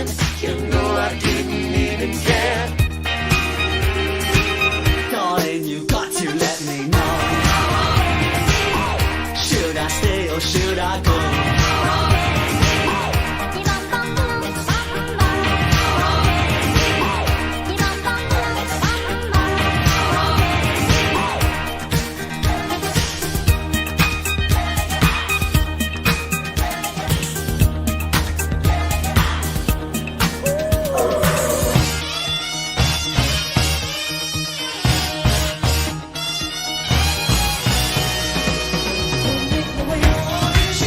attention. You know I didn't even care. Darling, you got to let me know. Should I stay or should I go? She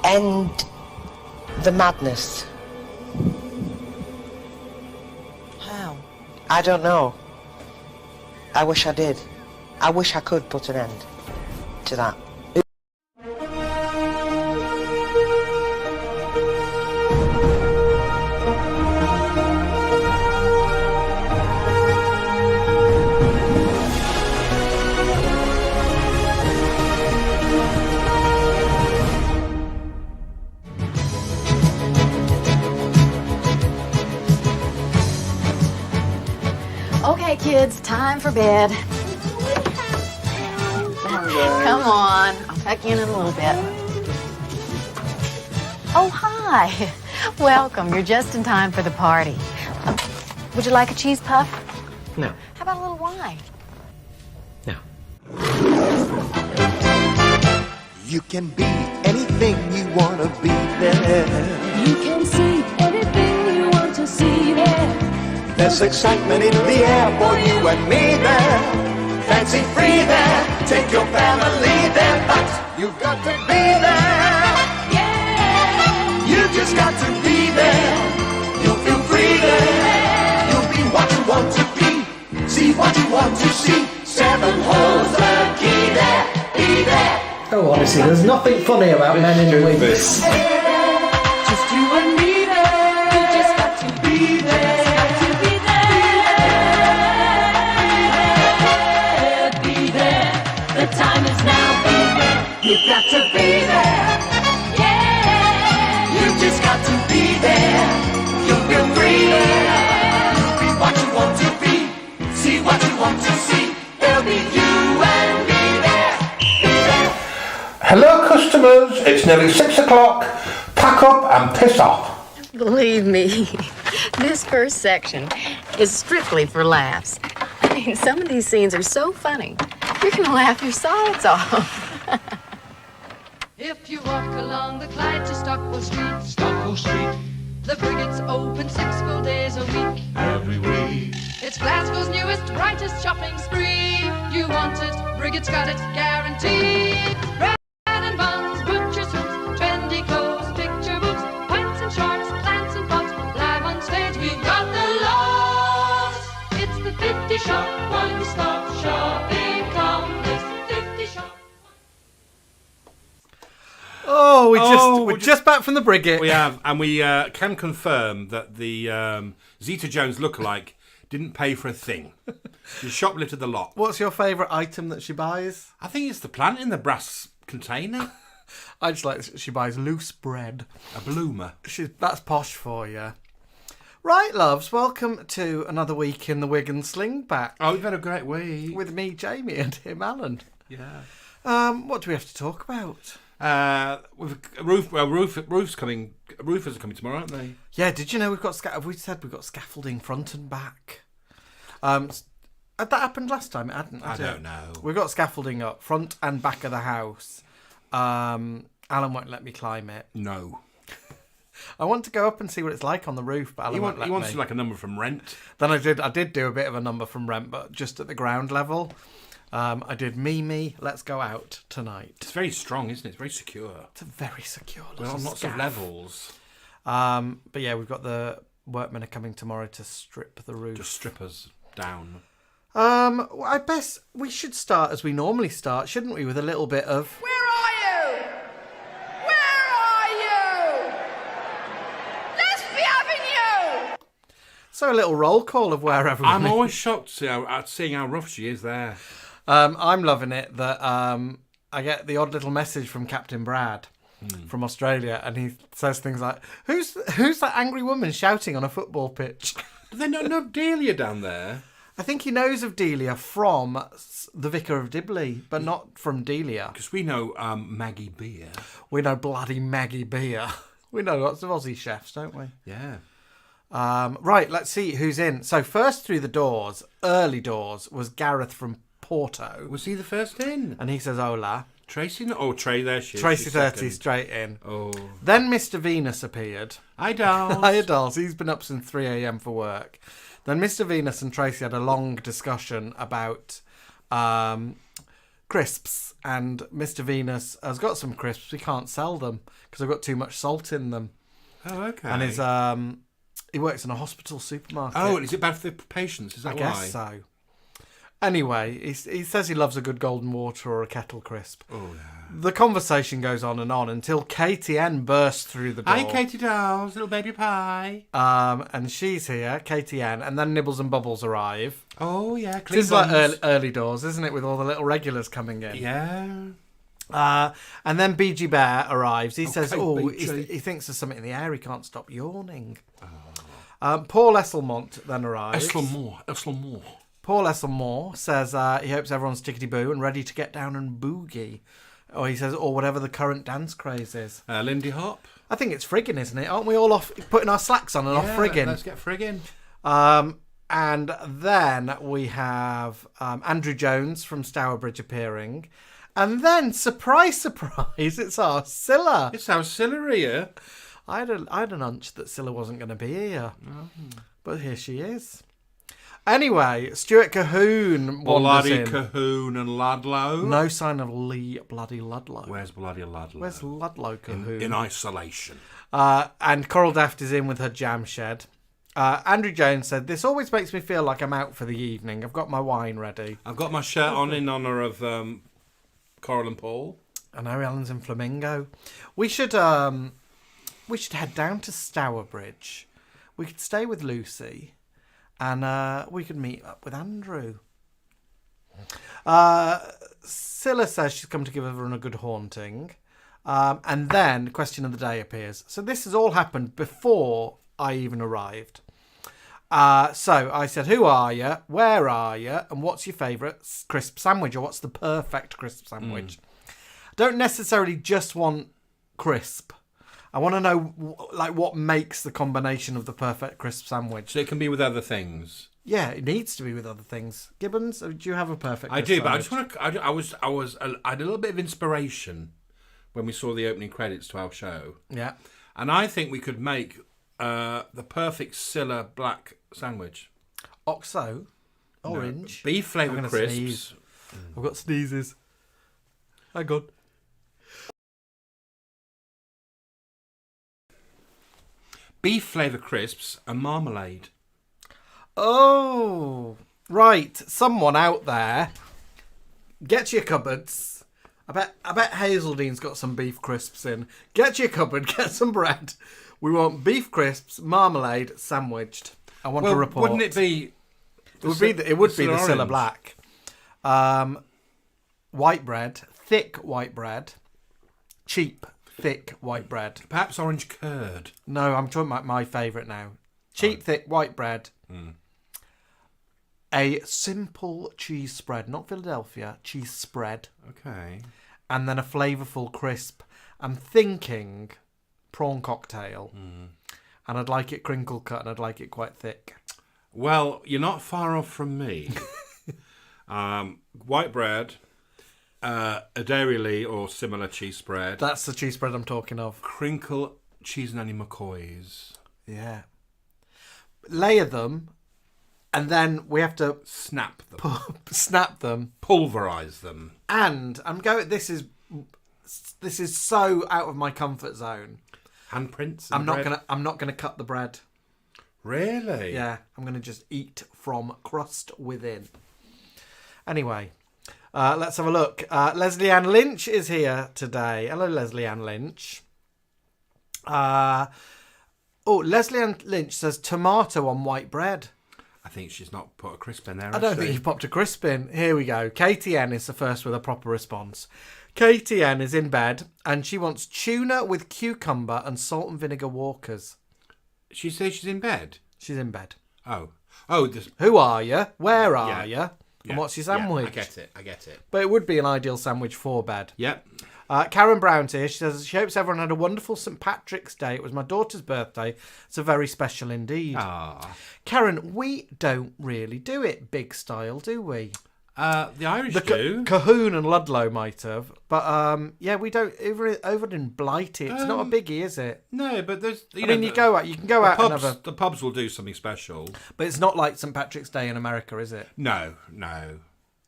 end the madness. How? I don't know. I wish I did. I wish I could put an end to that. Okay, kids, time for bed. Come on, I'll tuck you in a little bit. Oh, hi. Welcome. You're just in time for the party. Would you like a cheese puff? No. How about a little wine? No. You can be anything you want to be there. You can see anything you want to see there. There's excitement in the air for you and me there. Fancy free there. Take your family there, but you've got to be there. Yeah, You just got to be there. You'll feel free there. You'll be what you want to be. See what you want to see. 7 holes the key there. Be there. Oh, honestly, there's nothing funny about men in wigs. just you and me there. You just got to be there. To be there. Be there. The time is now. Be there. You've got to be there. Yeah, You just got to be there. You'll feel free there. You'll be what you want to be. See what you want to see. There'll be you and me there. Be there. Hello customers, it's nearly 6 o'clock. Pack up and piss off. Believe me, this first section is strictly for laughs. I mean, some of these scenes are so funny, you're gonna laugh your sides off. if you walk along the Clyde to Stockport Street, the Brigade's open 6 full days a week. Every week. It's Glasgow's newest, brightest shopping spree. You want it, Brigade's got it, guaranteed. Bread and buns, butcher suits, trendy clothes, picture books, pants and shorts, plants and pots. Live on stage, we've got the lot. It's the 50 Shop, one-stop shopping complex. 50 Shop. Oh, we're just back from the Brigade. We have, and we can confirm that the Zeta Jones lookalike didn't pay for a thing. She shoplifted the lot. What's your favourite item that she buys? I think it's the plant in the brass container. I just like she buys loose bread. A bloomer. That's posh for you. Right, loves, welcome to another week in the Wig and Slingback. Oh, we've had a great week. With me, Jamie, and him, Alan. Yeah. What do we have to talk about? Roofers are coming tomorrow, aren't they? Yeah, did you know we've got scaffolding front and back? Had that happened last time? It hadn't. I don't know. We've got scaffolding up front and back of the house. Alan won't let me climb it. No. I want to go up and see what it's like on the roof, but Alan won't let me. He wants to like a number from Rent. Then I did do a bit of a number from Rent, but just at the ground level. I did Me, Let's Go Out Tonight. It's very strong, isn't it? It's very secure. It's a very secure. Well, on lots of levels. But yeah, we've got the workmen are coming tomorrow to strip the roof. Just strip us down. I guess we should start as we normally start, shouldn't we? With a little bit of. Where are you? Where are you? Let's be having you! So a little roll call of where everyone I'm is. always shocked at seeing how rough she is there. I'm loving it that I get the odd little message from Captain Brad from Australia, and he says things like, "Who's that angry woman shouting on a football pitch?" Do they not know Delia down there? I think he knows of Delia from the Vicar of Dibley, but not from Delia. Because we know Maggie Beer. We know bloody Maggie Beer. We know lots of Aussie chefs, don't we? Yeah. Right, let's see who's in. So first through the doors, early doors, was Gareth from Porto. Was he the first in? And he says, hola. Tracy? Oh, Trey, there she is. Tracy 30 straight in. Oh. Then Mr. Venus appeared. Hi, dolls. Hiya, dolls. He's been up since 3 a.m. for work. Then Mr. Venus and Tracy had a long discussion about crisps, and Mr. Venus has got some crisps. We can't sell them because they've got too much salt in them. Oh, okay. And he works in a hospital supermarket. Oh, is it bad for the patients? Is that why? I guess so. Anyway, he says he loves a good golden water or a kettle crisp. Oh, yeah. The conversation goes on until Katie N bursts through the door. Hi, Katie Dolls, little baby pie. And she's here, Katie N, and then Nibbles and Bubbles arrive. Oh, yeah. This is like early doors, isn't it, with all the little regulars coming in? Yeah. And then BG Bear arrives. He says, BG. he thinks there's something in the air. He can't stop yawning. Paul Esselmont then arrives. Esselmont. Paul Esselmont says he hopes everyone's tickety-boo and ready to get down and boogie. Or he says, or whatever the current dance craze is. Lindy Hop. I think it's frigging, isn't it? Aren't we all off putting our slacks on and off frigging? Let's get frigging. And then we have Andrew Jones from Stourbridge appearing. And then, surprise, surprise, it's our Cilla. It's our Cilla here. I had an hunch that Cilla wasn't going to be here. But here she is. Anyway, Stuart Cahoon wanders in. Bloody Cahoon and Ludlow. No sign of Lee bloody Ludlow. Where's bloody Ludlow? Where's Ludlow Cahoon? In isolation. And Coral Daft is in with her jam shed. Andrew Jones said, this always makes me feel like I'm out for the evening. I've got my wine ready. I've got my shirt on in honour of Coral and Paul. I know Ellen's in Flamingo. We should head down to Stourbridge. We could stay with Lucy. And we could meet up with Andrew. Cilla says she's come to give everyone a good haunting. And then question of the day appears. So this has all happened before I even arrived. So I said, who are you? Where are you? And what's your favourite crisp sandwich? Or what's the perfect crisp sandwich? I don't necessarily just want crisp. I want to know, like, what makes the combination of the perfect crisp sandwich. So it can be with other things. Yeah, it needs to be with other things. Gibbons, do you have a perfect crisp I do, sandwich? but I just want to. I had a little bit of inspiration when we saw the opening credits to our show. Yeah. And I think we could make the perfect Cilla Black sandwich. Oxo, orange, beef flavoured crisps. Sneeze. I've got sneezes. Hang on. Beef flavoured crisps and marmalade. Oh, right. Someone out there, get your cupboards. I bet Hazeldene's got some beef crisps in. Get your cupboard, get some bread. We want beef crisps, marmalade, sandwiched. I want to report. Wouldn't it be? It would be the Cilla Black. White bread, thick white bread, cheap. Thick white bread. Perhaps orange curd. No, I'm talking about my favourite now. Cheap, thick white bread. A simple cheese spread, not Philadelphia, cheese spread. Okay. And then a flavourful crisp. I'm thinking prawn cocktail. And I'd like it crinkle cut and I'd like it quite thick. Well, you're not far off from me. White bread. A Dairy Lee or similar cheese spread. That's the cheese spread I'm talking of. Crinkle cheese and Annie McCoy's. Yeah. Layer them, and then we have to snap them. Snap them. Pulverise them. And I'm going. This is so out of my comfort zone. Handprints. I'm not gonna cut the bread. Really? Yeah. I'm gonna just eat from crust within. Anyway. Let's have a look. Leslie Ann Lynch is here today. Hello, Leslie Ann Lynch. Leslie Ann Lynch says tomato on white bread. I think she's not put a crisp in there. I don't think you've popped a crisp in. Here we go. Katie N is the first with a proper response. Katie N is in bed and she wants tuna with cucumber and salt and vinegar Walkers. She says she's in bed? She's in bed. Oh. Who are you? Where are you? And what's your sandwich? Yeah, I get it. But it would be an ideal sandwich for bed. Yep. Karen Brown's here. She says she hopes everyone had a wonderful St. Patrick's Day. It was my daughter's birthday. It's a very special indeed. Karen, we don't really do it big style, do we? The Irish do. Cahoon and Ludlow might have. But, we don't. Over in Blighty, it's not a biggie, is it? No, but there's... you can go out and have a... The pubs will do something special. But it's not like St. Patrick's Day in America, is it? No.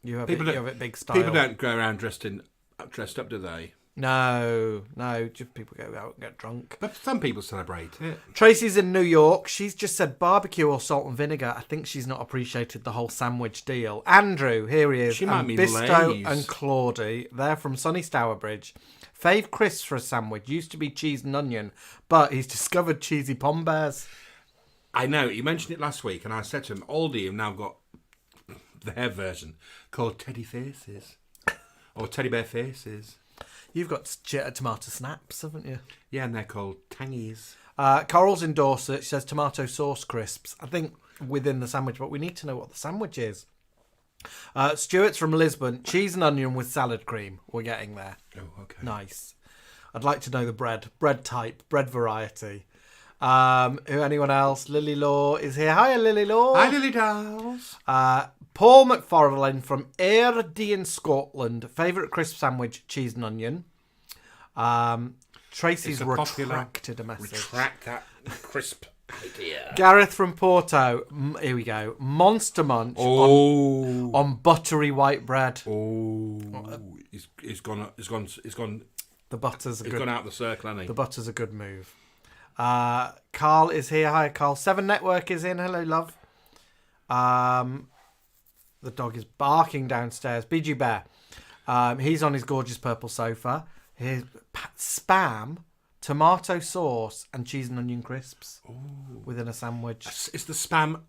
You have People it big style. People don't go around dressed up, do they? No, just people go out and get drunk. But some people celebrate it. Tracy's in New York. She's just said barbecue or salt and vinegar. I think she's not appreciated the whole sandwich deal. Andrew, here he is. She might and mean Bisto Lay's. and Claudie. They're from sunny Stourbridge. Fave crisps for a sandwich used to be cheese and onion, but he's discovered cheesy pom bears. I know, you mentioned it last week, and I said to him, Aldi have now got their version called Teddy Faces. Or Teddy Bear Faces. You've got tomato snaps, haven't you? Yeah, and they're called Tangies. Coral's in Dorset. She says tomato sauce crisps. I think within the sandwich, but we need to know what the sandwich is. Stuart's from Lisbon. Cheese and onion with salad cream. We're getting there. Oh, okay. Nice. I'd like to know the bread type, bread variety. Anyone else? Lily Law is here. Hiya, Lily Law. Hi, Lily Dolls. Paul McFarlane from Airdrie, Scotland. Favourite crisp sandwich, cheese and onion. Tracy's retracted a message. Retract that crisp idea. Gareth from Porto. Here we go. Monster Munch on buttery white bread. Oh, he's gone. The butter's He's gone out the circle, hasn't he? The butter's a good move. Carl is here. Hi, Carl. 7 Network is in. Hello, love. The dog is barking downstairs. BG Bear. He's on his gorgeous purple sofa. Here's spam, tomato sauce, and cheese and onion crisps within a sandwich. Is the spam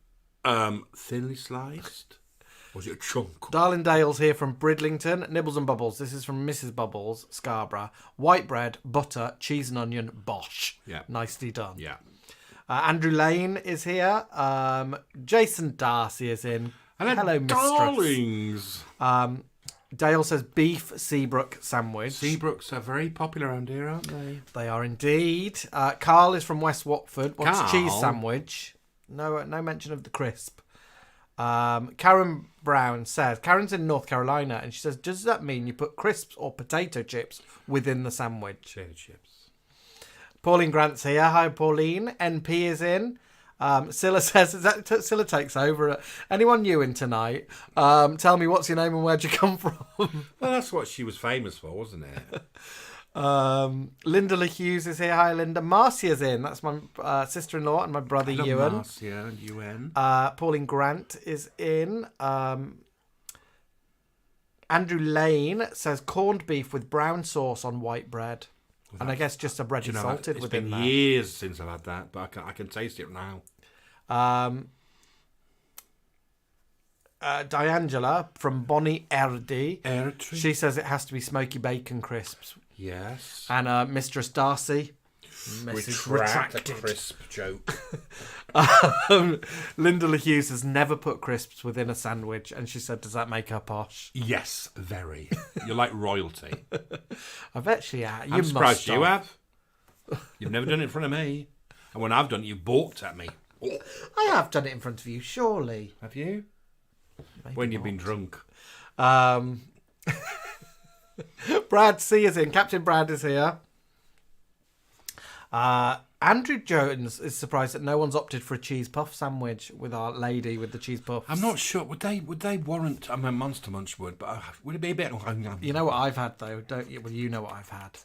thinly sliced? Or is it a chunk? Darling Dale's here from Bridlington. Nibbles and Bubbles. This is from Mrs. Bubbles, Scarborough. White bread, butter, cheese and onion, bosh. Yeah. Nicely done. Yeah. Andrew Lane is here. Jason Darcy is in. Hello, mistress. Darlings. Dale says beef Seabrook sandwich. Seabrooks are very popular around here, aren't they? They are indeed. Carl is from West Watford. Wants Carl? cheese sandwich. No mention of the crisp. Karen Brown says, Karen's in North Carolina, and she says, does that mean you put crisps or potato chips within the sandwich? Potato chips. Pauline Grant's here. Hi, Pauline. NP is in. Cilla says, Cilla takes over. Anyone new in tonight? Tell me what's your name and where'd you come from? Well, that's what she was famous for, wasn't it? Linda Lee Hughes is here. Hi, Linda. Marcia's in. That's my sister-in-law and my brother Ewan. Marcia and Ewan. Pauline Grant is in. Andrew Lane says corned beef with brown sauce on white bread. Well, and I guess just a bread and salted within that. It's been years since I've had that, but I can taste it now. Diangela from Bonnie Erdy. Airdrie. She says it has to be smoky bacon crisps. Yes. And Mistress Darcy. Retract the crisp joke. Linda Lee Hughes has never put crisps within a sandwich, and she said, does that make her posh? Yes, very. You're like royalty. I bet she has. I'm surprised you have. You've never done it in front of me. And when I've done it, you've balked at me. I have done it in front of you, surely. Have you? Maybe when you've not. been drunk. Brad C is in. Captain Brad is here. Andrew Jones is surprised that no one's opted for a cheese puff sandwich with our lady with the cheese puffs. I'm not sure. Would they warrant? I mean, Monster Munch would, but would it be a bit? You know what I've had though, don't you? Well, you know what I've had.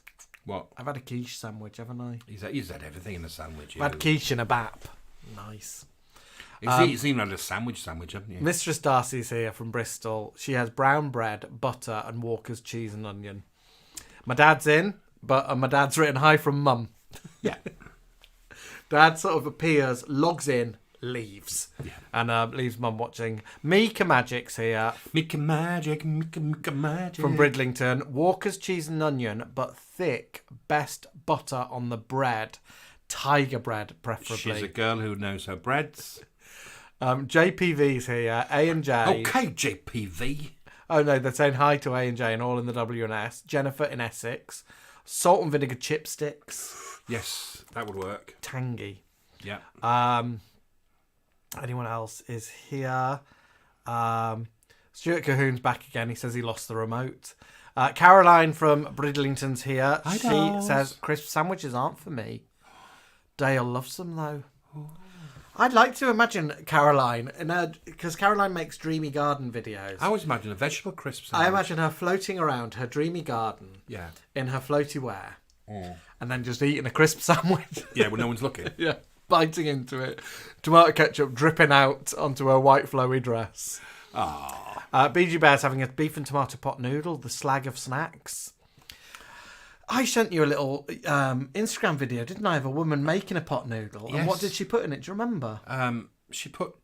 What? I've had a quiche sandwich, haven't I? He's had everything in a sandwich. I've had quiche and a bap. Nice. He's even had a sandwich, haven't you? Mistress Darcy's here from Bristol. She has brown bread, butter, and Walker's cheese and onion. My dad's in, but my dad's written hi from mum. Yeah. Dad sort of appears, logs in, leaves. Yeah. And leaves mum watching. Mika Magic's here. Mika Magic. From Bridlington. Walker's cheese and onion, but thick. Best butter on the bread. Tiger bread, preferably. She's a girl who knows her breads. JPV's here. A&J. Okay, JPV. Oh, no, they're saying hi to A&J and all in the W and S. Jennifer in Essex. Salt and vinegar chipsticks. Yes, that would work. Tangy. Yeah. Anyone else is here? Stuart Cahoon's back again. He says he lost the remote. Caroline from Bridlington's here. She says crisp sandwiches aren't for me. Dale loves them though. I'd like to imagine Caroline, because Caroline makes dreamy garden videos. I always imagine a vegetable crisp sandwich. I imagine her floating around her dreamy garden in her floaty wear and then just eating a crisp sandwich. Yeah, when no one's looking. Yeah, biting into it. Tomato ketchup dripping out onto her white flowy dress. BG Bear's having a beef and tomato pot noodle, the slag of snacks. I sent you a little Instagram video, didn't I, of a woman making a pot noodle? Yes. And what did she put in it? Do you remember? Did she put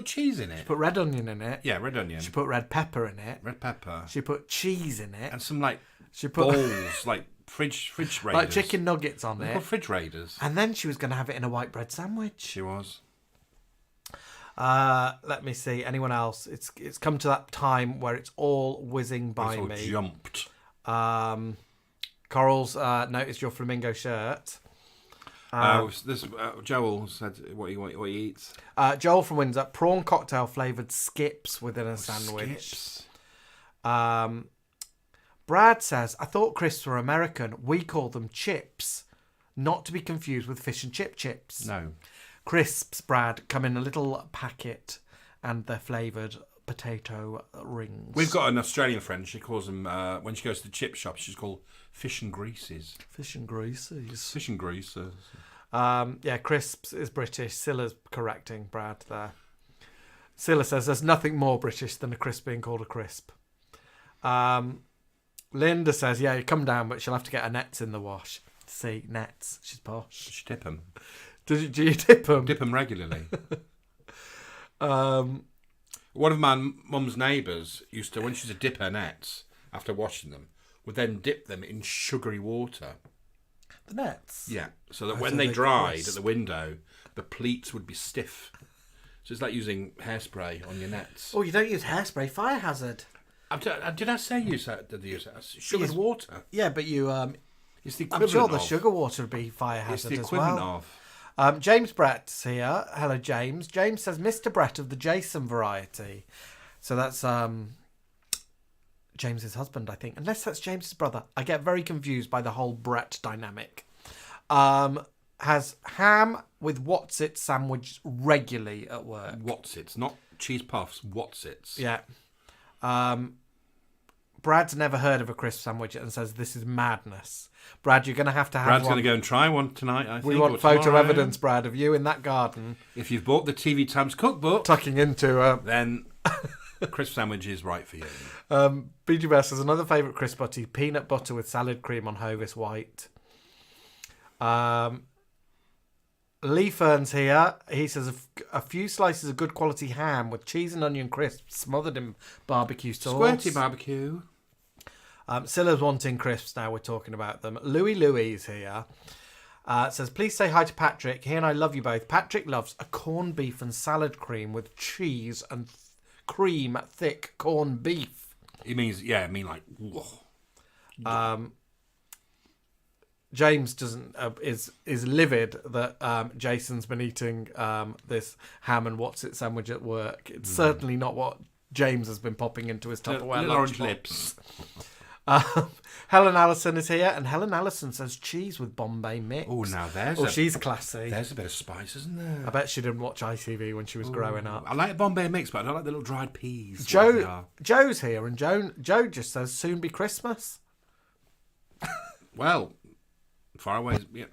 cheese in it? She put red onion in it. Yeah, red onion. She put red pepper in it. Red pepper. She put cheese in it. And some she put balls, like fridge raiders. like chicken nuggets on They're it. called fridge raiders. And then she was going to have it in a white bread sandwich. She was. Let me see. Anyone else? It's come to that time where it's all whizzing by me. It's all jumped. Coral's noticed your flamingo shirt. Joel said what he eats. Joel from Windsor, prawn cocktail flavoured skips within a sandwich. Skips. Brad says, I thought crisps were American. We call them chips. Not to be confused with fish and chips. No. Crisps, Brad, come in a little packet and they're flavoured potato rings. We've got an Australian friend. She calls them, when she goes to the chip shop, she's called fish and greases. Fish and greases. Fish and greases. Yeah, crisps is British. Cilla's correcting Brad there. Cilla says there's nothing more British than a crisp being called a crisp. Linda says, yeah, you come down, but she'll have to get her nets in the wash. See, nets. She's posh. She dip them. Do you dip them? Dip them regularly. One of my mum's neighbours used to, when she used to dip her nets after washing them, would then dip them in sugary water. The nets? Yeah, so that when they dried at the window, the pleats would be stiff. So it's like using hairspray on your nets. Oh, you don't use hairspray. Fire hazard. Did I say use that? Did they use that? Sugar water. Yeah, but you... it's the I'm equivalent sure the of. sugar water would be fire hazard as well. It's the equivalent of. James Brett's here. Hello, James. James says, Mr. Brett of the Jason variety. So that's James's husband, I think. Unless that's James's brother. I get very confused by the whole Brett dynamic. Has ham with What's-It sandwich regularly at work. What's-It's, not cheese puffs. What's-It's. Yeah. Brad's never heard of a crisp sandwich and says this is madness. Brad, you're going to have one. Brad's going to go and try one tonight, I think. We want photo evidence, Brad, of you in that garden. If you've bought the TV Times cookbook, tucking into then crisp sandwich is right for you. BG Bear says another favourite crisp butty, peanut butter with salad cream on Hovis White. Lee Fern's here. He says a few slices of good quality ham with cheese and onion crisps smothered in barbecue sauce. Squirty barbecue. Cilla's wanting crisps now. We're talking about them. Louis is here. Says, please say hi to Patrick. He and I love you both. Patrick loves a corned beef and salad cream with cheese and cream thick corned beef. He means, like, whoa. James is livid that Jason's been eating this ham and What's-It sandwich at work. It's certainly not what James has been popping into his Tupperware orange lunchbox. lips. Helen Allison is here, and Helen Allison says cheese with Bombay mix. Oh, now she's classy. There's a bit of spice, isn't there? I bet she didn't watch ITV when she was growing up. I like a Bombay mix, but I don't like the little dried peas. Joe's here, and Joe just says soon be Christmas. Well, far away. Yeah.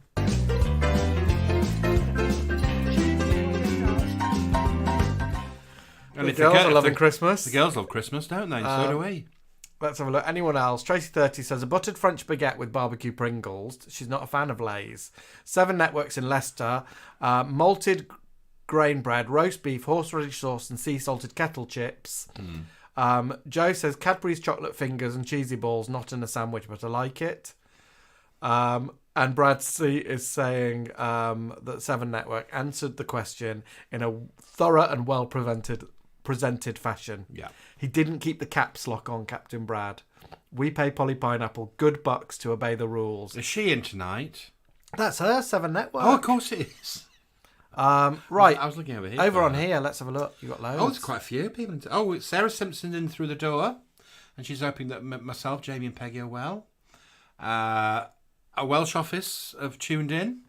The girls are loving Christmas. The girls love Christmas, don't they? So do we. Let's have a look. Anyone else? Tracy30 says a buttered French baguette with barbecue Pringles. She's not a fan of Lay's. 7 Networks in Leicester. Malted grain bread, roast beef, horseradish sauce and sea salted kettle chips. Joe says Cadbury's chocolate fingers and cheesy balls, not in a sandwich, but I like it. And Brad C is saying that 7 Network answered the question in a thorough and well presented fashion. Yeah. He didn't keep the caps lock on, Captain Brad. We pay Polly Pineapple good bucks to obey the rules. Is she in tonight? That's her, 7 Network. Oh, of course it is. Right. I was looking over here. Over on here, let's have a look. You got loads. Oh, there's quite a few people. It's Sarah Simpson in through the door. And she's hoping that myself, Jamie and Peggy are well. A Welsh office have tuned in.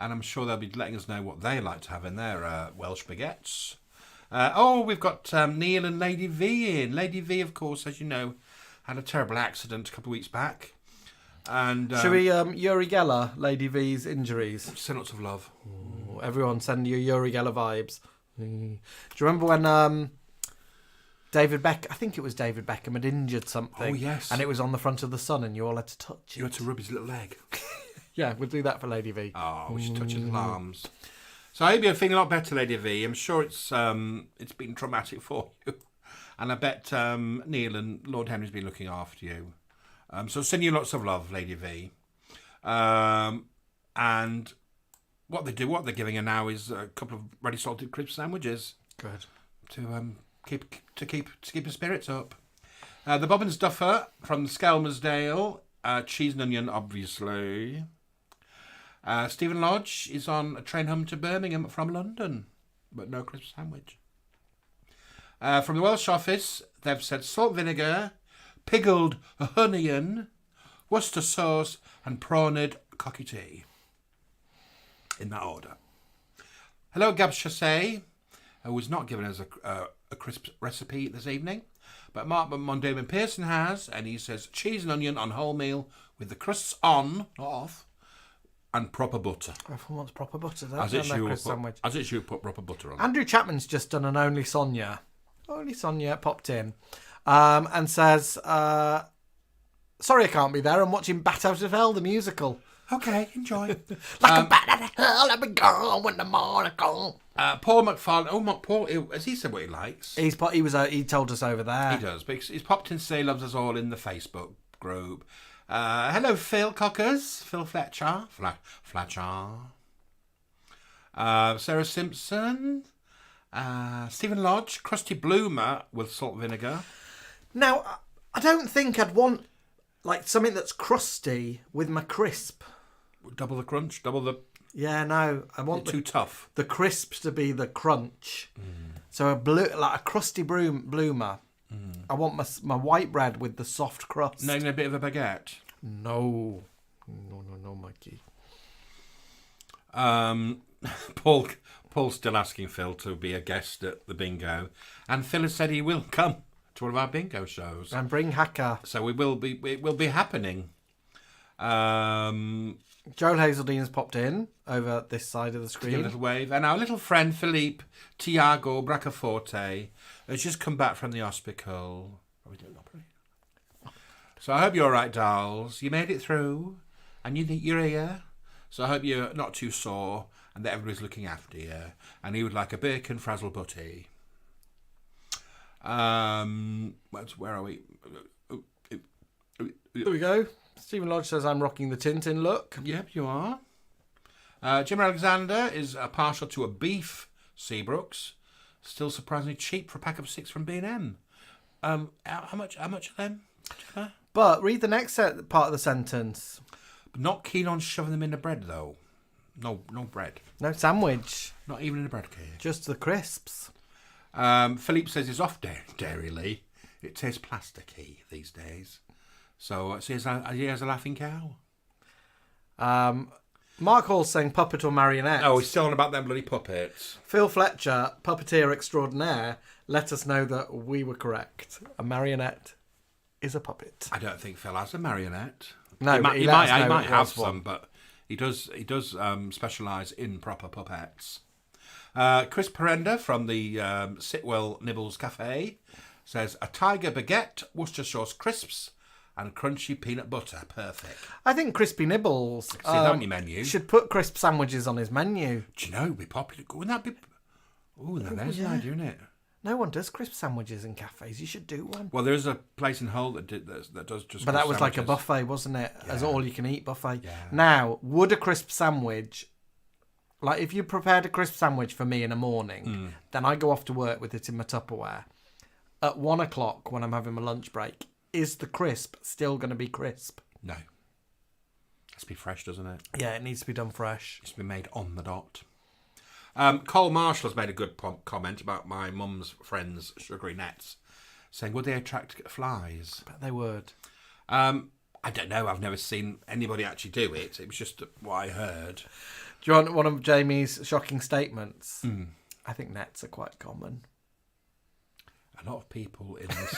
and I'm sure they'll be letting us know what they like to have in their Welsh baguettes. We've got Neil and Lady V in. Lady V, of course, as you know, had a terrible accident a couple of weeks back. And should we Uri Geller, Lady V's injuries? Send lots of love. Ooh, everyone send you Uri Geller vibes. Do you remember when David Beckham, I think it was David Beckham, had injured something? Oh, yes. And it was on the front of the Sun and you all had to touch it. You had to rub his little leg. Yeah, we'll do that for Lady V. Oh, we should touch his arms. So I hope you're feeling a lot better, Lady V. I'm sure it's been traumatic for you. And I bet Neil and Lord Henry's been looking after you. So send you lots of love, Lady V. And what they're giving her now is a couple of ready salted crisp sandwiches. Good. To keep her spirits up. The Bob and Stuffer from Skelmersdale, cheese and onion, obviously. Stephen Lodge is on a train home to Birmingham from London, but no crisp sandwich. From the Welsh office, they've said salt vinegar, pickled onion, Worcester sauce, and prawned cocky tea. In that order. Hello, Gab Chassé, who was not given us a crisp recipe this evening, but Mark Mondaman Pearson has, and he says cheese and onion on wholemeal with the crusts on, not off, and proper butter. Everyone wants proper butter, As don't it's they? you Crisp sandwich. As it's you put proper butter on. Andrew Chapman's just done an Only Sonia. Only Sonia popped in and says, sorry I can't be there. I'm watching Bat Out of Hell, the musical. Okay, enjoy. Like a bat out of hell, let me go when the morning comes. Paul McFarlane. Oh, Paul, has he said what he likes? He told us over there. He does. Because he's popped in to say he loves us all in the Facebook group. Hello, Phil Cockers. Phil Fletcher. Fletcher. Sarah Simpson. Stephen Lodge. Krusty Bloomer with salt vinegar. Now, I don't think I'd want like something that's crusty with my crisp. Double the crunch. Double the... Yeah, no. I want too tough. The crisps to be the crunch. So a crusty bloomer. I want my white bread with the soft crust. Not even a bit of a baguette. No, Mikey. Paul's still asking Phil to be a guest at the bingo, and Phil has said he will come to one of our bingo shows and bring Hacker. So it will be happening. Joel Hazeldene's popped in over this side of the screen. Give a little wave, and our little friend Philippe Tiago Bracaforte has just come back from the hospital. Are we doing opera? So I hope you're all right, dolls. You made it through, and you're here. So I hope you're not too sore, and that everybody's looking after you. And he would like a bacon frazzle butty. Where are we? There we go. Stephen Lodge says I'm rocking the Tintin look. Yep, you are. Jim Alexander is partial to a beef Seabrooks. Still surprisingly cheap for a pack of 6 from B&M. How much are them? But read the next part of the sentence. Not keen on shoving them in the bread, though. No bread. No sandwich. Not even in a bread cake. Just the crisps. Philippe says he's off dairily. It tastes plasticky these days. So he has a laughing cow. Mark Hall's saying puppet or marionette. Oh, he's still on about them bloody puppets. Phil Fletcher, puppeteer extraordinaire, let us know that we were correct. A marionette is a puppet. I don't think Phil has a marionette. No, he might have some, but he does specialise in proper puppets. Chris Perenda from the Sitwell Nibbles Cafe says a tiger baguette, Worcester sauce crisps, and crunchy peanut butter. Perfect. I think Crispy Nibbles see that on your menu. Should put crisp sandwiches on his menu. Do you know, it'd be popular. Wouldn't that be... Oh, there's an idea, isn't it? No one does crisp sandwiches in cafes. You should do one. Well, there is a place in Hull that does just. But that was sandwiches. like a buffet, wasn't it? Yeah. As all you can eat buffet. Yeah. Now, would a crisp sandwich, like if you prepared a crisp sandwich for me in the morning, then I go off to work with it in my Tupperware. At 1 o'clock when I'm having my lunch break, is the crisp still going to be crisp? No. It has to be fresh, doesn't it? Yeah, it needs to be done fresh. It's to be made on the dot. Cole Marshall has made a good comment about my mum's friends' sugary nets, saying, would they attract flies? But they would. I don't know. I've never seen anybody actually do it. It was just what I heard. Do you want one of Jamie's shocking statements? I think nets are quite common. A lot of people in this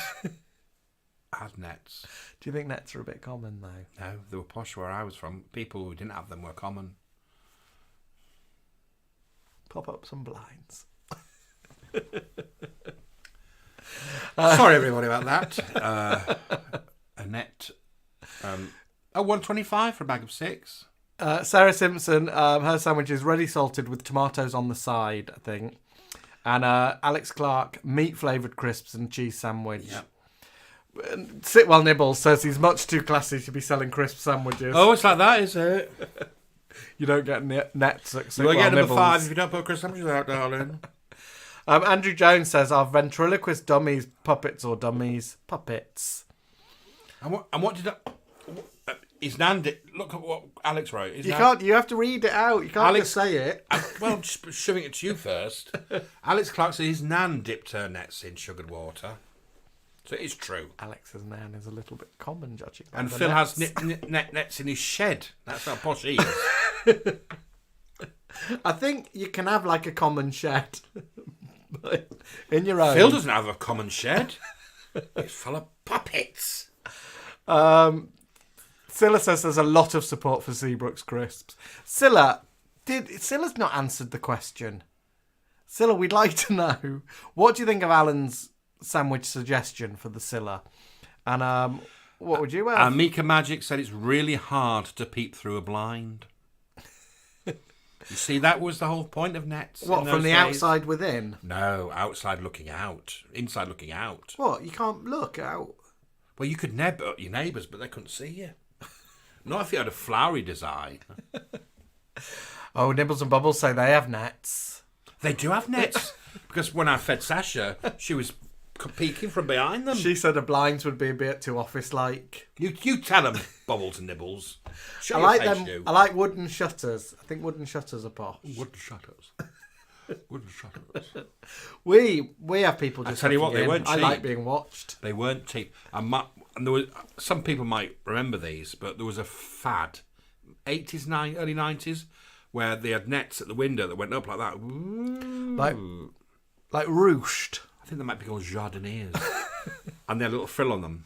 had nets. Do you think nets are a bit common, though? No, they were posh where I was from. People who didn't have them were common. Pop up some blinds. Sorry, everybody, about that. A net. 125 for a bag of 6. Sarah Simpson, her sandwich is ready salted with tomatoes on the side, I think. And Alex Clark, meat flavoured crisps and cheese sandwich. Yep. Sitwell Nibbles says he's much too classy to be selling crisp sandwiches. Oh, it's like that, is it? You don't get nets at You Sitwell will get Nibbles. number 5 if you don't put crisp sandwiches out, darling. Andrew Jones says, are ventriloquist dummies puppets or dummies? Puppets. And what did his nan did? Look at what Alex wrote. You have to read it out. You can't just say it. Well, just shoving it to you first. Alex Clark said his nan dipped her nets in sugared water. So it is true. Alex's nan is a little bit common, judging. And Phil has nets in his shed. That's how posh he is. I think you can have like a common shed. But in your own. Phil doesn't have a common shed. It's full of puppets. Cilla says there's a lot of support for Seabrook's crisps. Cilla's not answered the question. Cilla, we'd like to know, what do you think of Alan's sandwich suggestion for the Cilla? And what would you have? Mika Magic said it's really hard to peep through a blind. You see, that was the whole point of nets. What, from the outside within? No, outside looking out. Inside looking out. What, you can't look out? Well, you could neb at your neighbours, but they couldn't see you. Not if you had a flowery design. Oh, Nibbles and Bubbles say they have nets. They do have nets. Because when I fed Sasha, she was peeking from behind them. She said the blinds would be a bit too office-like. You tell them, Bubbles and Nibbles. Show I your like face, them. you. I like wooden shutters. I think wooden shutters are posh. Wooden shutters. Wooden shutters. We have people just. I tell you what, looking they in. weren't I cheap. like being watched. They weren't cheap. And there was some people might remember these, but there was a fad, 80s, early 90s, where they had nets at the window that went up like that. Ooh. Like ruched. I think they might be called jardiniers. And they had a little frill on them.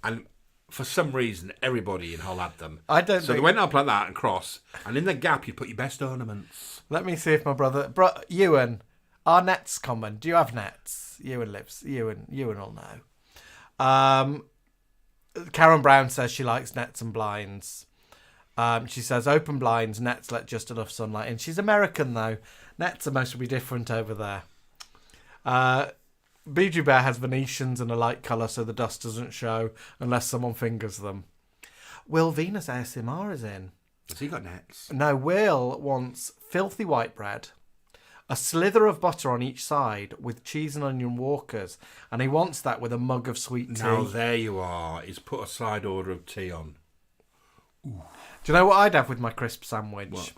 And for some reason, everybody in Hull had them. So they went up like that and cross. And in the gap, you put your best ornaments. Let me see if my brother... Ewan, are nets common? Do you have nets? Ewan will know. Karen Brown says she likes nets and blinds. She says open blinds, nets let just enough sunlight in. She's American, though. Nets are mostly different over there. Bijou Bear has Venetians in a light colour so the dust doesn't show unless someone fingers them. Will Venus ASMR is in. Has he got nets? No, Will wants filthy white bread, a slither of butter on each side with cheese and onion walkers, and he wants that with a mug of sweet tea. Now there you are. He's put a side order of tea on. Ooh. Do you know what I'd have with my crisp sandwich? What?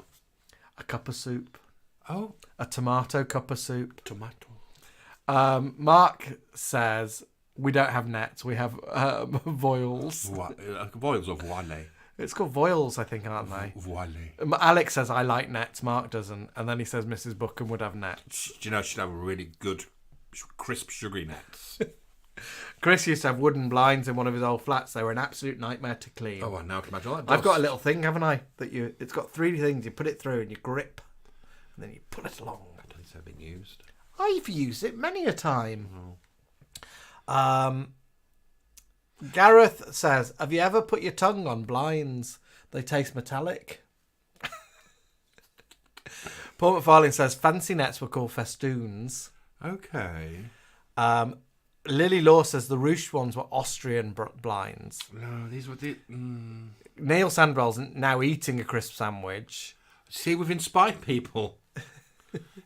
A cup of soup. Oh. A tomato cup of soup. Tomato. Mark says we don't have nets. We have voiles. Voiles or voile? It's called voiles, I think, aren't they? Voile. Alex says I like nets. Mark doesn't. And then he says Mrs. Bookham would have nets. Do you know she'd have a really good, crisp, sugary nets? Chris used to have wooden blinds in one of his old flats. They were an absolute nightmare to clean. Oh, I now can imagine all that. I've got a little thing, haven't I? It's got 3 things. You put it through and you grip, and then you pull it along. I don't think it's ever been used. I've used it many a time. Gareth says, have you ever put your tongue on blinds? They taste metallic. Paul McFarlane says, fancy nets were called festoons. Okay. Lily Law says the ruched ones were Austrian blinds. No, these were the... Neil Sandwell's now eating a crisp sandwich. See, we've inspired people.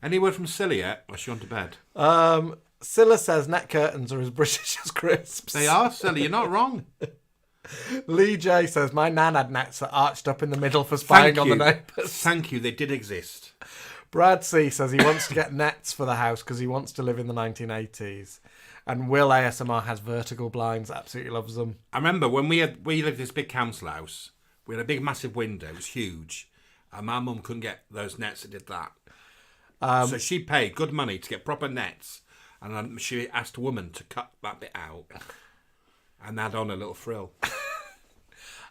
Any word from Cilla yet? Or is she on to bed? Cilla says net curtains are as British as crisps. They are, Cilla. You're not wrong. Lee J says, my nan had nets that arched up in the middle for spying on the neighbours. Thank you. They did exist. Brad C says he wants to get nets for the house because he wants to live in the 1980s. And Will ASMR has vertical blinds. Absolutely loves them. I remember when we lived in this big council house. We had a big, massive window. It was huge. And my mum couldn't get those nets that did that. So she paid good money to get proper nets. And then she asked a woman to cut that bit out and add on a little frill.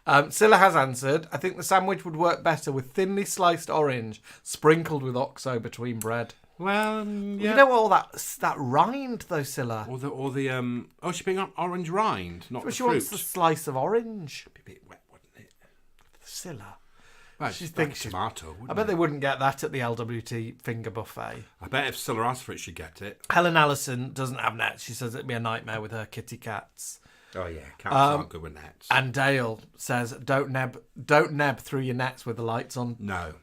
Cilla has answered, I think the sandwich would work better with thinly sliced orange sprinkled with oxo between bread. Well, yeah. You know all that rind, though, Cilla? Or the oh, she's putting on orange rind, not the She fruit. wants the slice of orange. It'd be a bit wet, wouldn't it? Cilla. Well, She she's thinks like tomato, wouldn't I bet it? they wouldn't get that at the LWT finger buffet. I bet if Cilla asked for it, she'd get it. Helen Allison doesn't have nets. She says it'd be a nightmare with her kitty cats. Oh yeah, cats aren't good with nets. And Dale says, don't neb through your nets with the lights on. No,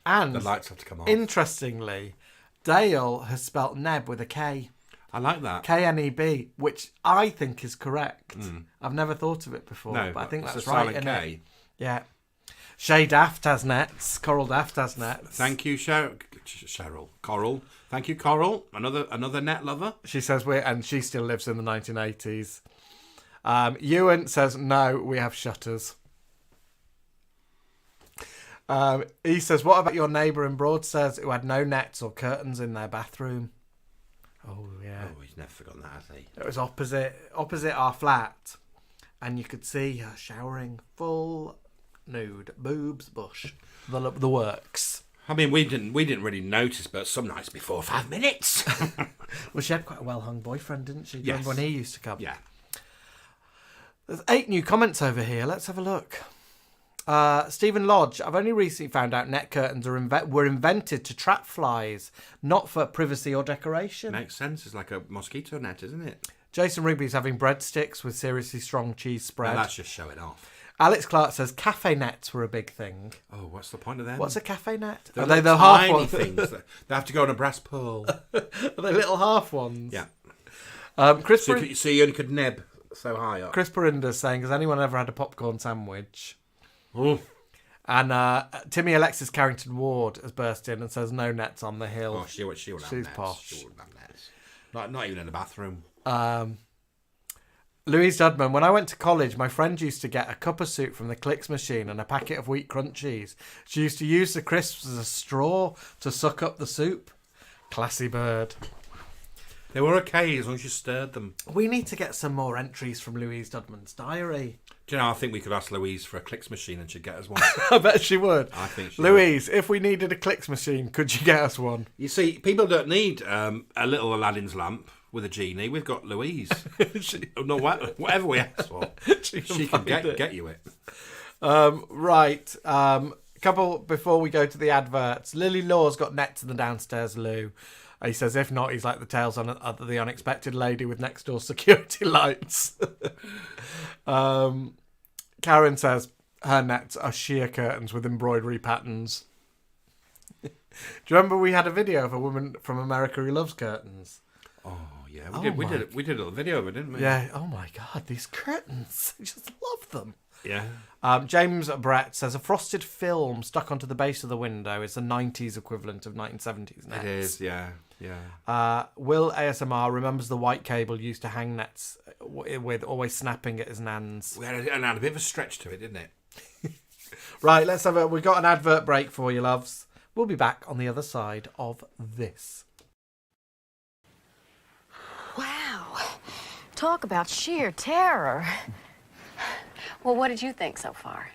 And the lights have to come on. Interestingly, Dale has spelt neb with a K. I like that. K-N-E-B, which I think is correct. I've never thought of it before, No, but I think it's that's a right. silent Isn't K. it? Yeah. Shay Daft has nets. Coral Daft has nets. Thank you, Cheryl. Coral. Thank you, Coral. Another net lover. She says and she still lives in the 1980s. Ewan says, no, we have shutters. He says, what about your neighbour in Broadstairs who had no nets or curtains in their bathroom? Oh, yeah. Oh, he's never forgotten that, has he? It was opposite our flat. And you could see her showering full nude. Boobs, bush. The works. I mean, we didn't really notice, but some nights before 5 minutes. Well, she had quite a well-hung boyfriend, didn't she? Yes. Remember when he used to come? Yeah. There's 8 new comments over here. Let's have a look. Stephen Lodge, I've only recently found out net curtains were invented to trap flies, not for privacy or decoration. Makes sense. It's like a mosquito net, isn't it? Jason Rigby's having breadsticks with seriously strong cheese spread. No, that's just showing off. Alex Clark says cafe nets were a big thing. Oh, what's the point of them? What's a cafe net? They're Are they the little half tiny ones? things. They have to go on a brass pole. Are they little half ones? Yeah. Chris So you only could neb so high up. Chris Perinda's saying, has anyone ever had a popcorn sandwich? Oh. And Timmy Alexis Carrington Ward has burst in and says, no nets on the hill. Oh, she would have She's nets. posh. She wouldn't have nets. Not even in the bathroom. Louise Dudman, when I went to college, my friend used to get a cup of soup from the Clicks machine and a packet of wheat crunchies. She used to use the crisps as a straw to suck up the soup. Classy bird. They were okay as long as you stirred them. We need to get some more entries from Louise Dudman's diary. Do you know, I think we could ask Louise for a Clicks machine and she'd get us one. I bet she would. I think she Louise, if we needed a Clicks machine, could you get us one? You see, people don't need a little Aladdin's lamp with a genie. We've got Louise. No, whatever we ask for, she can get you it. Right. Couple before we go to the adverts. Lily Law's got nets in the downstairs loo. He says, if not, he's like the Tales on the Unexpected Lady with next door security lights. Karen says her nets are sheer curtains with embroidery patterns. Do you remember we had a video of a woman from America who loves curtains? Oh yeah, we did a little video of it, didn't we? Yeah. Oh my God, these curtains! I just love them. Yeah. James Brett says a frosted film stuck onto the base of the window is the 90s equivalent of 1970s nets. It is, yeah. Will ASMR remembers the white cable used to hang nets with, always snapping at his nans. And had a bit of a stretch to it, didn't it? Right, we've got an advert break for you, loves. We'll be back on the other side of this. Wow. Talk about sheer terror. Well, what did you think so far?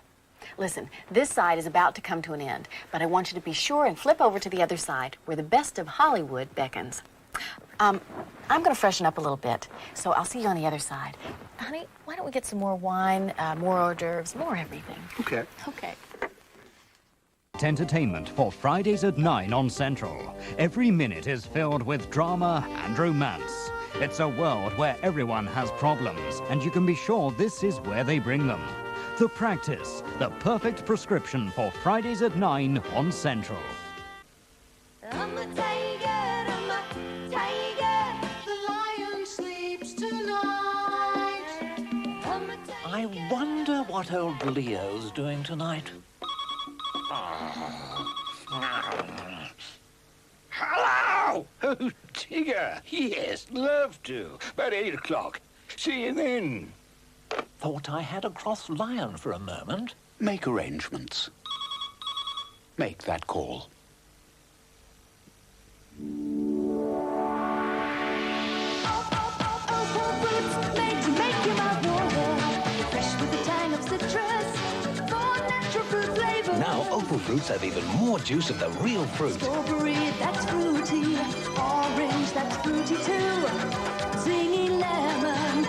Listen, this side is about to come to an end, but I want you to be sure and flip over to the other side, where the best of Hollywood beckons. I'm going to freshen up a little bit, so I'll see you on the other side. Honey, why don't we get some more wine, more hors d'oeuvres, more everything? Okay. Okay. Entertainment for Fridays at 9 on Central. Every minute is filled with drama and romance. It's a world where everyone has problems, and you can be sure this is where they bring them. The Practice, the perfect prescription for Fridays at 9 on Central. I'm a tiger, I'm a tiger. The lion sleeps tonight. I'm a tiger. I wonder what old Leo's doing tonight. Hello! Oh, Tigger. Yes, love to. About 8 o'clock. See you then. Thought I had a cross lion for a moment. Make arrangements. Make that call. Now, Opal fruits have even more juice of the real fruit. Strawberry, that's fruity. Orange, that's fruity too. Zingy lemon,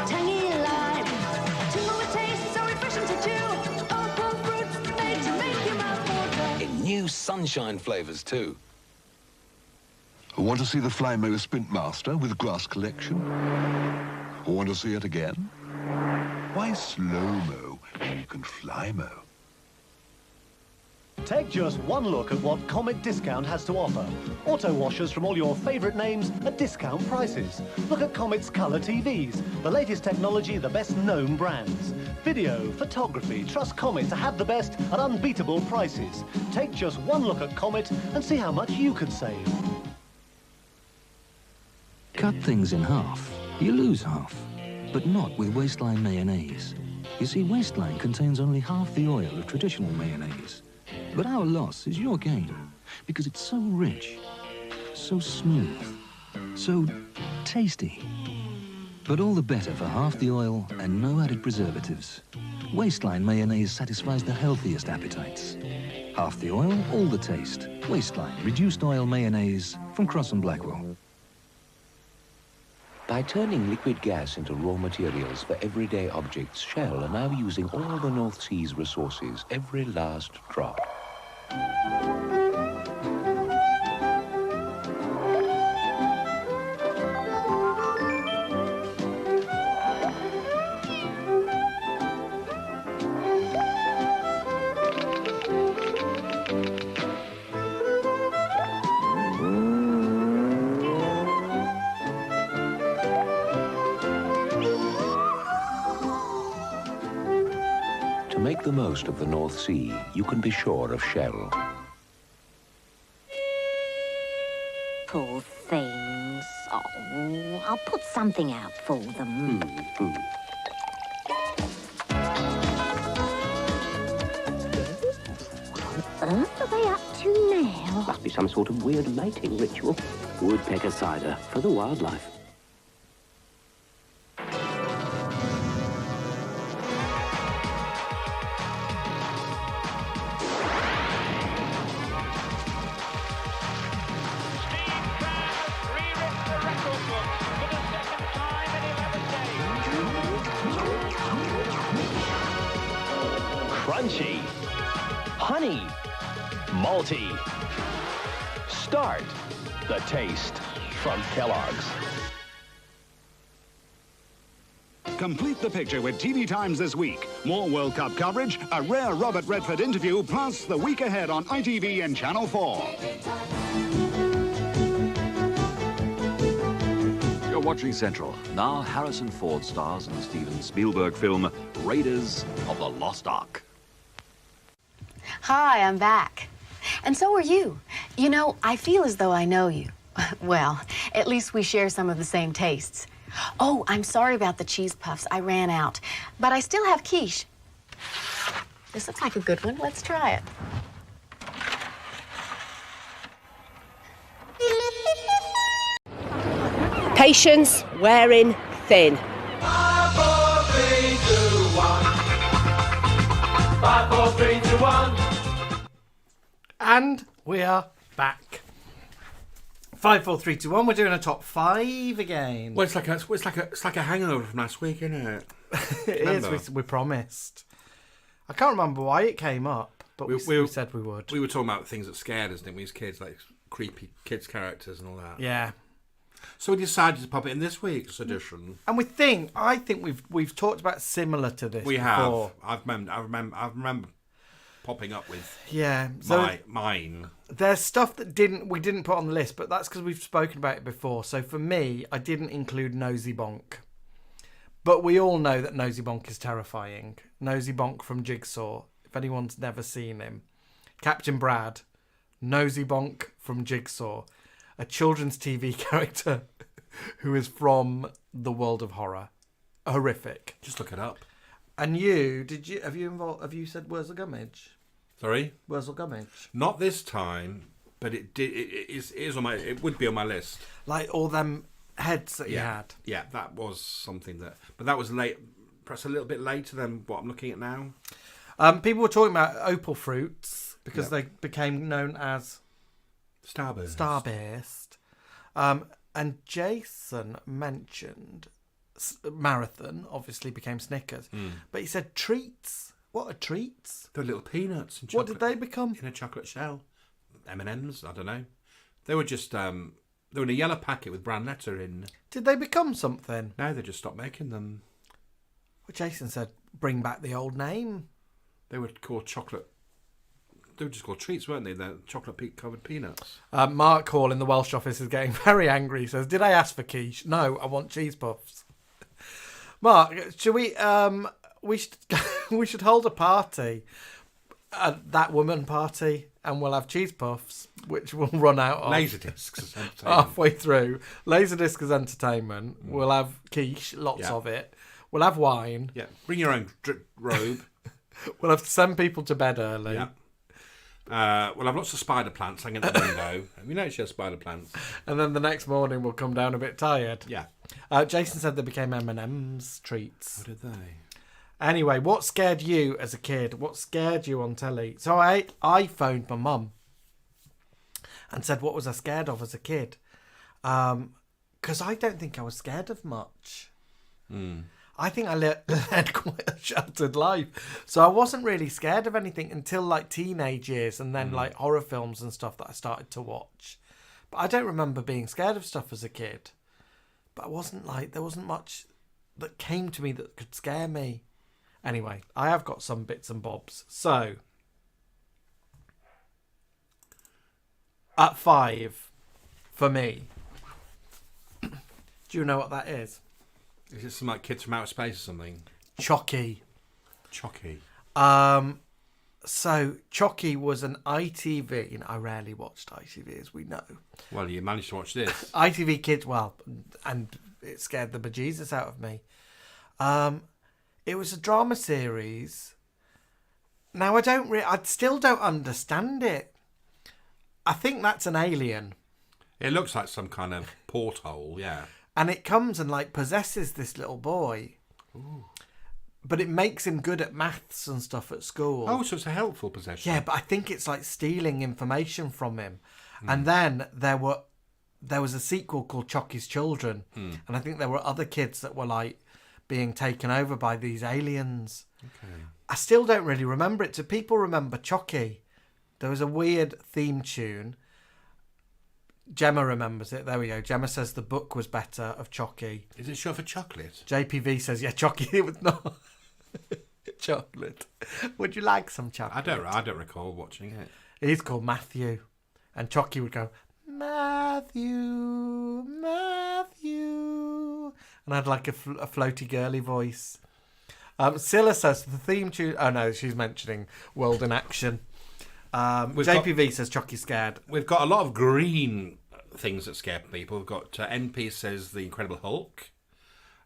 tangy lime. Two tastes so refreshing to chew. Opal fruits made to make your mouth water. In new sunshine flavours too. Want to see the Flymo Sprint Master with grass collection? Or want to see it again? Why slow-mo when you can fly-mo? Take just one look at what Comet Discount has to offer. Auto washers from all your favourite names at discount prices. Look at Comet's colour TVs, the latest technology, the best known brands. Video, photography, trust Comet to have the best at unbeatable prices. Take just one look at Comet and see how much you could save. Cut things in half, you lose half, but not with Waistline mayonnaise. You see, Waistline contains only half the oil of traditional mayonnaise. But our loss is your gain, because it's so rich, so smooth, so tasty. But all the better for half the oil and no added preservatives. Waistline mayonnaise satisfies the healthiest appetites. Half the oil, all the taste. Waistline reduced oil mayonnaise from Cross and Blackwell. By turning liquid gas into raw materials for everyday objects, Shell are now using all the North Sea's resources, every last drop. To make the most of the North Sea, you can be sure of Shell. Poor things. Oh, I'll put something out for them. What on earth are they up to now? Must be some sort of weird mating ritual. Woodpecker cider for the wildlife. Crunchy, honey, malty. Start the taste from Kellogg's. Complete the picture with TV Times this week. More World Cup coverage, a rare Robert Redford interview, plus the week ahead on ITV and Channel 4. You're watching Central. Now Harrison Ford stars in the Steven Spielberg film Raiders of the Lost Ark. Hi, I'm back. And so are you. You know, I feel as though I know you. Well, at least we share some of the same tastes. Oh, I'm sorry about the cheese puffs. I ran out. But I still have quiche. This looks like a good one. Let's try it. Patience wearing thin. 5, 4, 3, 2, 1. 5, 4, 3, 2, 1. And we are back. 5, 4, 3, 2, 1. We're doing a top 5 again. Well, it's like a hangover from last week, isn't it? It is. We promised. I can't remember why it came up, but we said we would. We were talking about things that scared us, didn't we, as kids, like creepy kids characters and all that. Yeah. So we decided to pop it in this week's edition. And I think we've talked about similar to this. We before. have. I remember popping up with. Yeah. So mine. There's stuff that we didn't put on the list, but that's because we've spoken about it before. So for me, I didn't include Nosy Bonk. But we all know that Nosy Bonk is terrifying. Nosy Bonk from Jigsaw. If anyone's never seen him. Captain Brad. Nosy Bonk from Jigsaw. A children's TV character who is from the world of horror. Horrific. Just look it up. And have you said Where's the Gummidge? Sorry? Wurzel Gummidge. Not this time, but it is on my. It would be on my list. Like all them heads that you Yeah. had. Yeah, that was something that. But that was late. Perhaps a little bit later than what I'm looking at now. People were talking about opal fruits because they became known as Starburst. And Jason mentioned marathon. Obviously, became Snickers, but he said treats. What are treats? They're little peanuts. And what did they become? In a chocolate shell. M&Ms. I don't know. They were just. They were in a yellow packet with brown letter in. Did they become something? No, they just stopped making them. Well, Jason said, "Bring back the old name." They were called chocolate. They were just called treats, weren't they? They're chocolate covered peanuts. Mark Hall in the Welsh office is getting very angry. He says, "Did I ask for quiche? No, I want cheese puffs." Mark, should we? We should. We should hold a party, that woman party, and we'll have cheese puffs, which will run out of Laserdiscs as entertainment. halfway through. Laserdisc as entertainment. We'll have quiche, lots of it. We'll have wine. Yeah, bring your own robe. We'll have to send people to bed early. Yeah. We'll have lots of spider plants hanging at the window. Have you noticed your spider plants? And then the next morning we'll come down a bit tired. Yeah. Jason said they became M&M's treats. What did they? Anyway, what scared you as a kid? What scared you on telly? So I phoned my mum and said, what was I scared of as a kid? Because I don't think I was scared of much. I think I led quite a sheltered life. So I wasn't really scared of anything until like teenage years and then like horror films and stuff that I started to watch. But I don't remember being scared of stuff as a kid. But I wasn't like, there wasn't much that came to me that could scare me. Anyway, I have got some bits and bobs. So, at 5, for me, do you know what that is? Is it some like Kids from Outer Space or something? Chocky. Chocky. So, Chocky was an ITV, and I rarely watched ITV, as we know. Well, you managed to watch this. ITV Kids, well, and it scared the bejesus out of me. It was a drama series. Now, I still don't understand it. I think that's an alien. It looks like some kind of porthole, yeah. And it comes and like possesses this little boy. Ooh. But it makes him good at maths and stuff at school. Oh, so it's a helpful possession. Yeah, but I think it's like stealing information from him. And then there was a sequel called Chocky's Children. And I think there were other kids that were like being taken over by these aliens. Okay. I still don't really remember it. Do people remember Chocky? There was a weird theme tune. Gemma remembers it. There we go. Gemma says the book was better of Chocky. Is it short for chocolate? JPV says, yeah, Chocky, it was not chocolate. Would you like some chocolate? I don't recall watching it. He's called Matthew. And Chocky would go, Matthew, Matthew. And I'd like a floaty girly voice. Cilla says the theme tune... Oh, no, she's mentioning World in Action. JPV says Chocky's scared. We've got a lot of green things that scare people. We've got NP says The Incredible Hulk.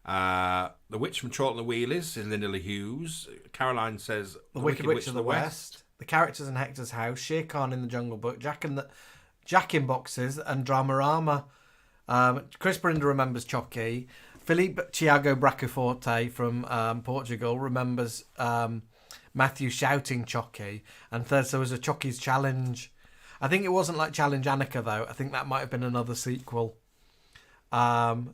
The Witch from Chorlton the Wheelies is Linda Lee Hughes. Caroline says The Wicked Witch of the West. The Characters in Hector's House. Shere Khan in the Jungle Book. Jack in Boxes and Dramarama. Chris Brinder remembers Chocky. Felipe Thiago Bracaforte from Portugal remembers Matthew shouting Chocky. And there was a Chocky's Challenge. I think it wasn't like Challenge Annika, though. I think that might have been another sequel. Scylla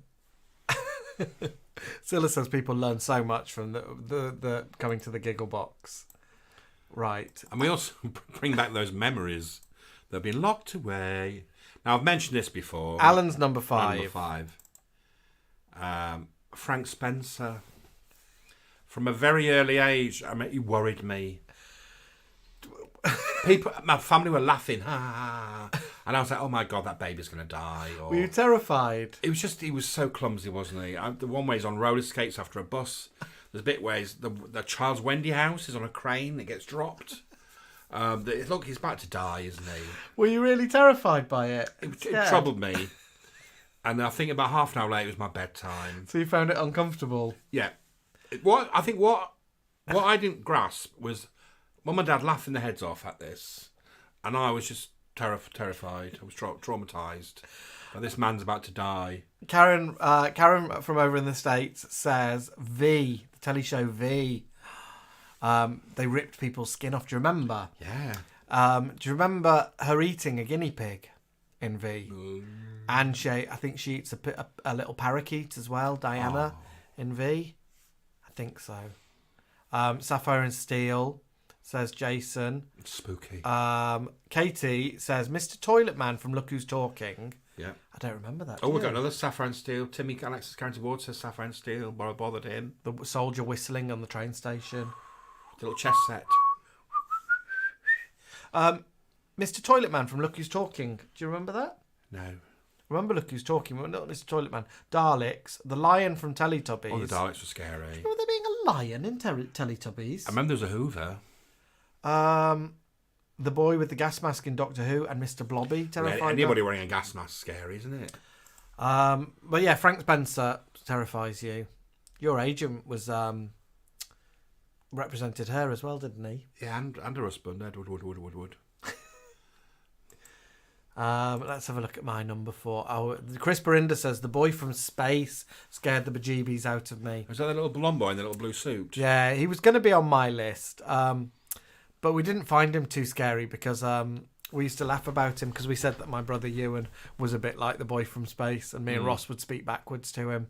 says people learn so much from the coming to the Giggle Box. Right. And we also bring back those memories that have been locked away. Now, I've mentioned this before. Alan's number 5. Number 5. Frank Spencer. From a very early age, I mean, he worried me. My family were laughing, and I was like, "Oh my god, that baby's going to die." Or, were you terrified? It was just, he was so clumsy, wasn't he? The one way he's on roller skates after a bus. There's a bit where the child's Wendy house is on a crane. It gets dropped. Look, he's about to die, isn't he? Were you really terrified by it? It troubled me. And I think about half an hour later, it was my bedtime. So you found it uncomfortable? Yeah. What I think I didn't grasp was Mum and Dad laughing their heads off at this, and I was just terrified. I was traumatised. But this man's about to die. Karen from over in the States says V, the telly show V. They ripped people's skin off. Do you remember? Yeah. Do you remember her eating a guinea pig in V? And I think she eats a little parakeet as well, Diana, in V. I think so. Sapphire and Steel, says Jason. Spooky. Katie says, Mr. Toilet Man from Look Who's Talking. Yeah. I don't remember that. Oh, we've got another Sapphire and Steel. Timmy Alexis County Board says Sapphire and Steel. What bothered him? The soldier whistling on the train station. The little chess set. Mr. Toilet Man from Look Who's Talking. Do you remember that? No. Remember Look Who's Talking? Not Mr. Toilet Man. Daleks. The lion from Teletubbies. Oh, the Daleks were scary. Remember there being a lion in Teletubbies? I remember there was a Hoover. The boy with the gas mask in Doctor Who and Mr. Blobby terrified. Yeah, anybody wearing a gas mask is scary, isn't it? But yeah, Frank Spencer terrifies you. Your agent was represented her as well, didn't he? Yeah, and her husband, Edward Wood. Let's have a look at my number 4. Oh, Chris Berinda says, the boy from space scared the bejeebies out of me. Was that the little blonde boy in the little blue suit? Yeah, he was going to be on my list. But we didn't find him too scary because we used to laugh about him because we said that my brother Ewan was a bit like the boy from space, and me and Ross would speak backwards to him.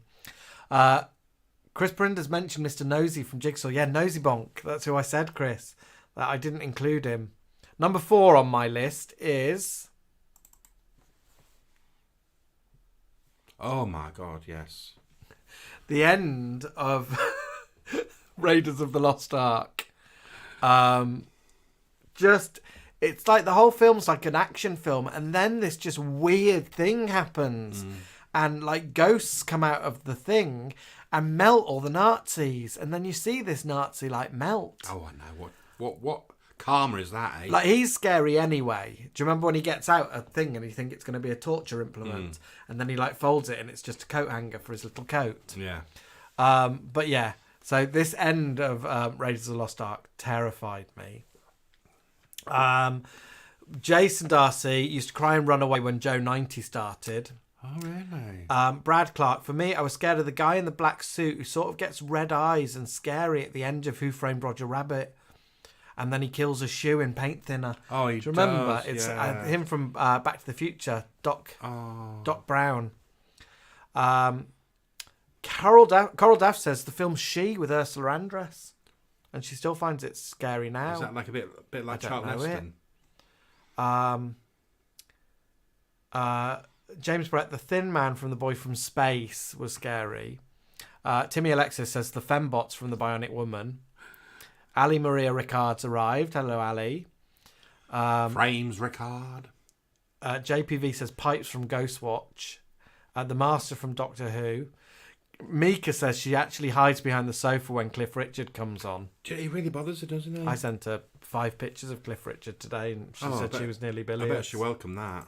Chris Brinder's mentioned Mr. Nosy from Jigsaw. Yeah, Nosy Bonk. That's who I said, Chris. That I didn't include him. Number 4 on my list is... Oh my God, yes. The end of Raiders of the Lost Ark. It's like the whole film's like an action film, and then this just weird thing happens, and like ghosts come out of the thing and melt all the Nazis, and then you see this Nazi like melt. Oh, I know. What karma is that, eh? Like, he's scary anyway. Do you remember when he gets out a thing and you think it's going to be a torture implement, and then he like folds it and it's just a coat hanger for his little coat? Yeah. But yeah, so this end of Raiders of the Lost Ark terrified me. Jason Darcy used to cry and run away when Joe 90 started. Oh, really? Brad Clark, for me, I was scared of the guy in the black suit who sort of gets red eyes and scary at the end of Who Framed Roger Rabbit. And then he kills a shoe in paint thinner. Oh, he does. Do you remember? Does, It's yeah. him from Back to the Future, Doc Brown. Coral Daff says the film She with Ursula Andress. And she still finds it scary now. Is that like a bit like Charlton Heston? James Brett, the thin man from The Boy from Space was scary. Timmy Alexis says the fembots from The Bionic Woman. Ali Maria Ricard's arrived. Hello, Ali. Frames Ricard. JPV says pipes from Ghostwatch. The Master from Doctor Who. Mika says she actually hides behind the sofa when Cliff Richard comes on. He really bothers her, doesn't he? I sent her 5 pictures of Cliff Richard today, and she said she was nearly bilious. I bet she welcomed that.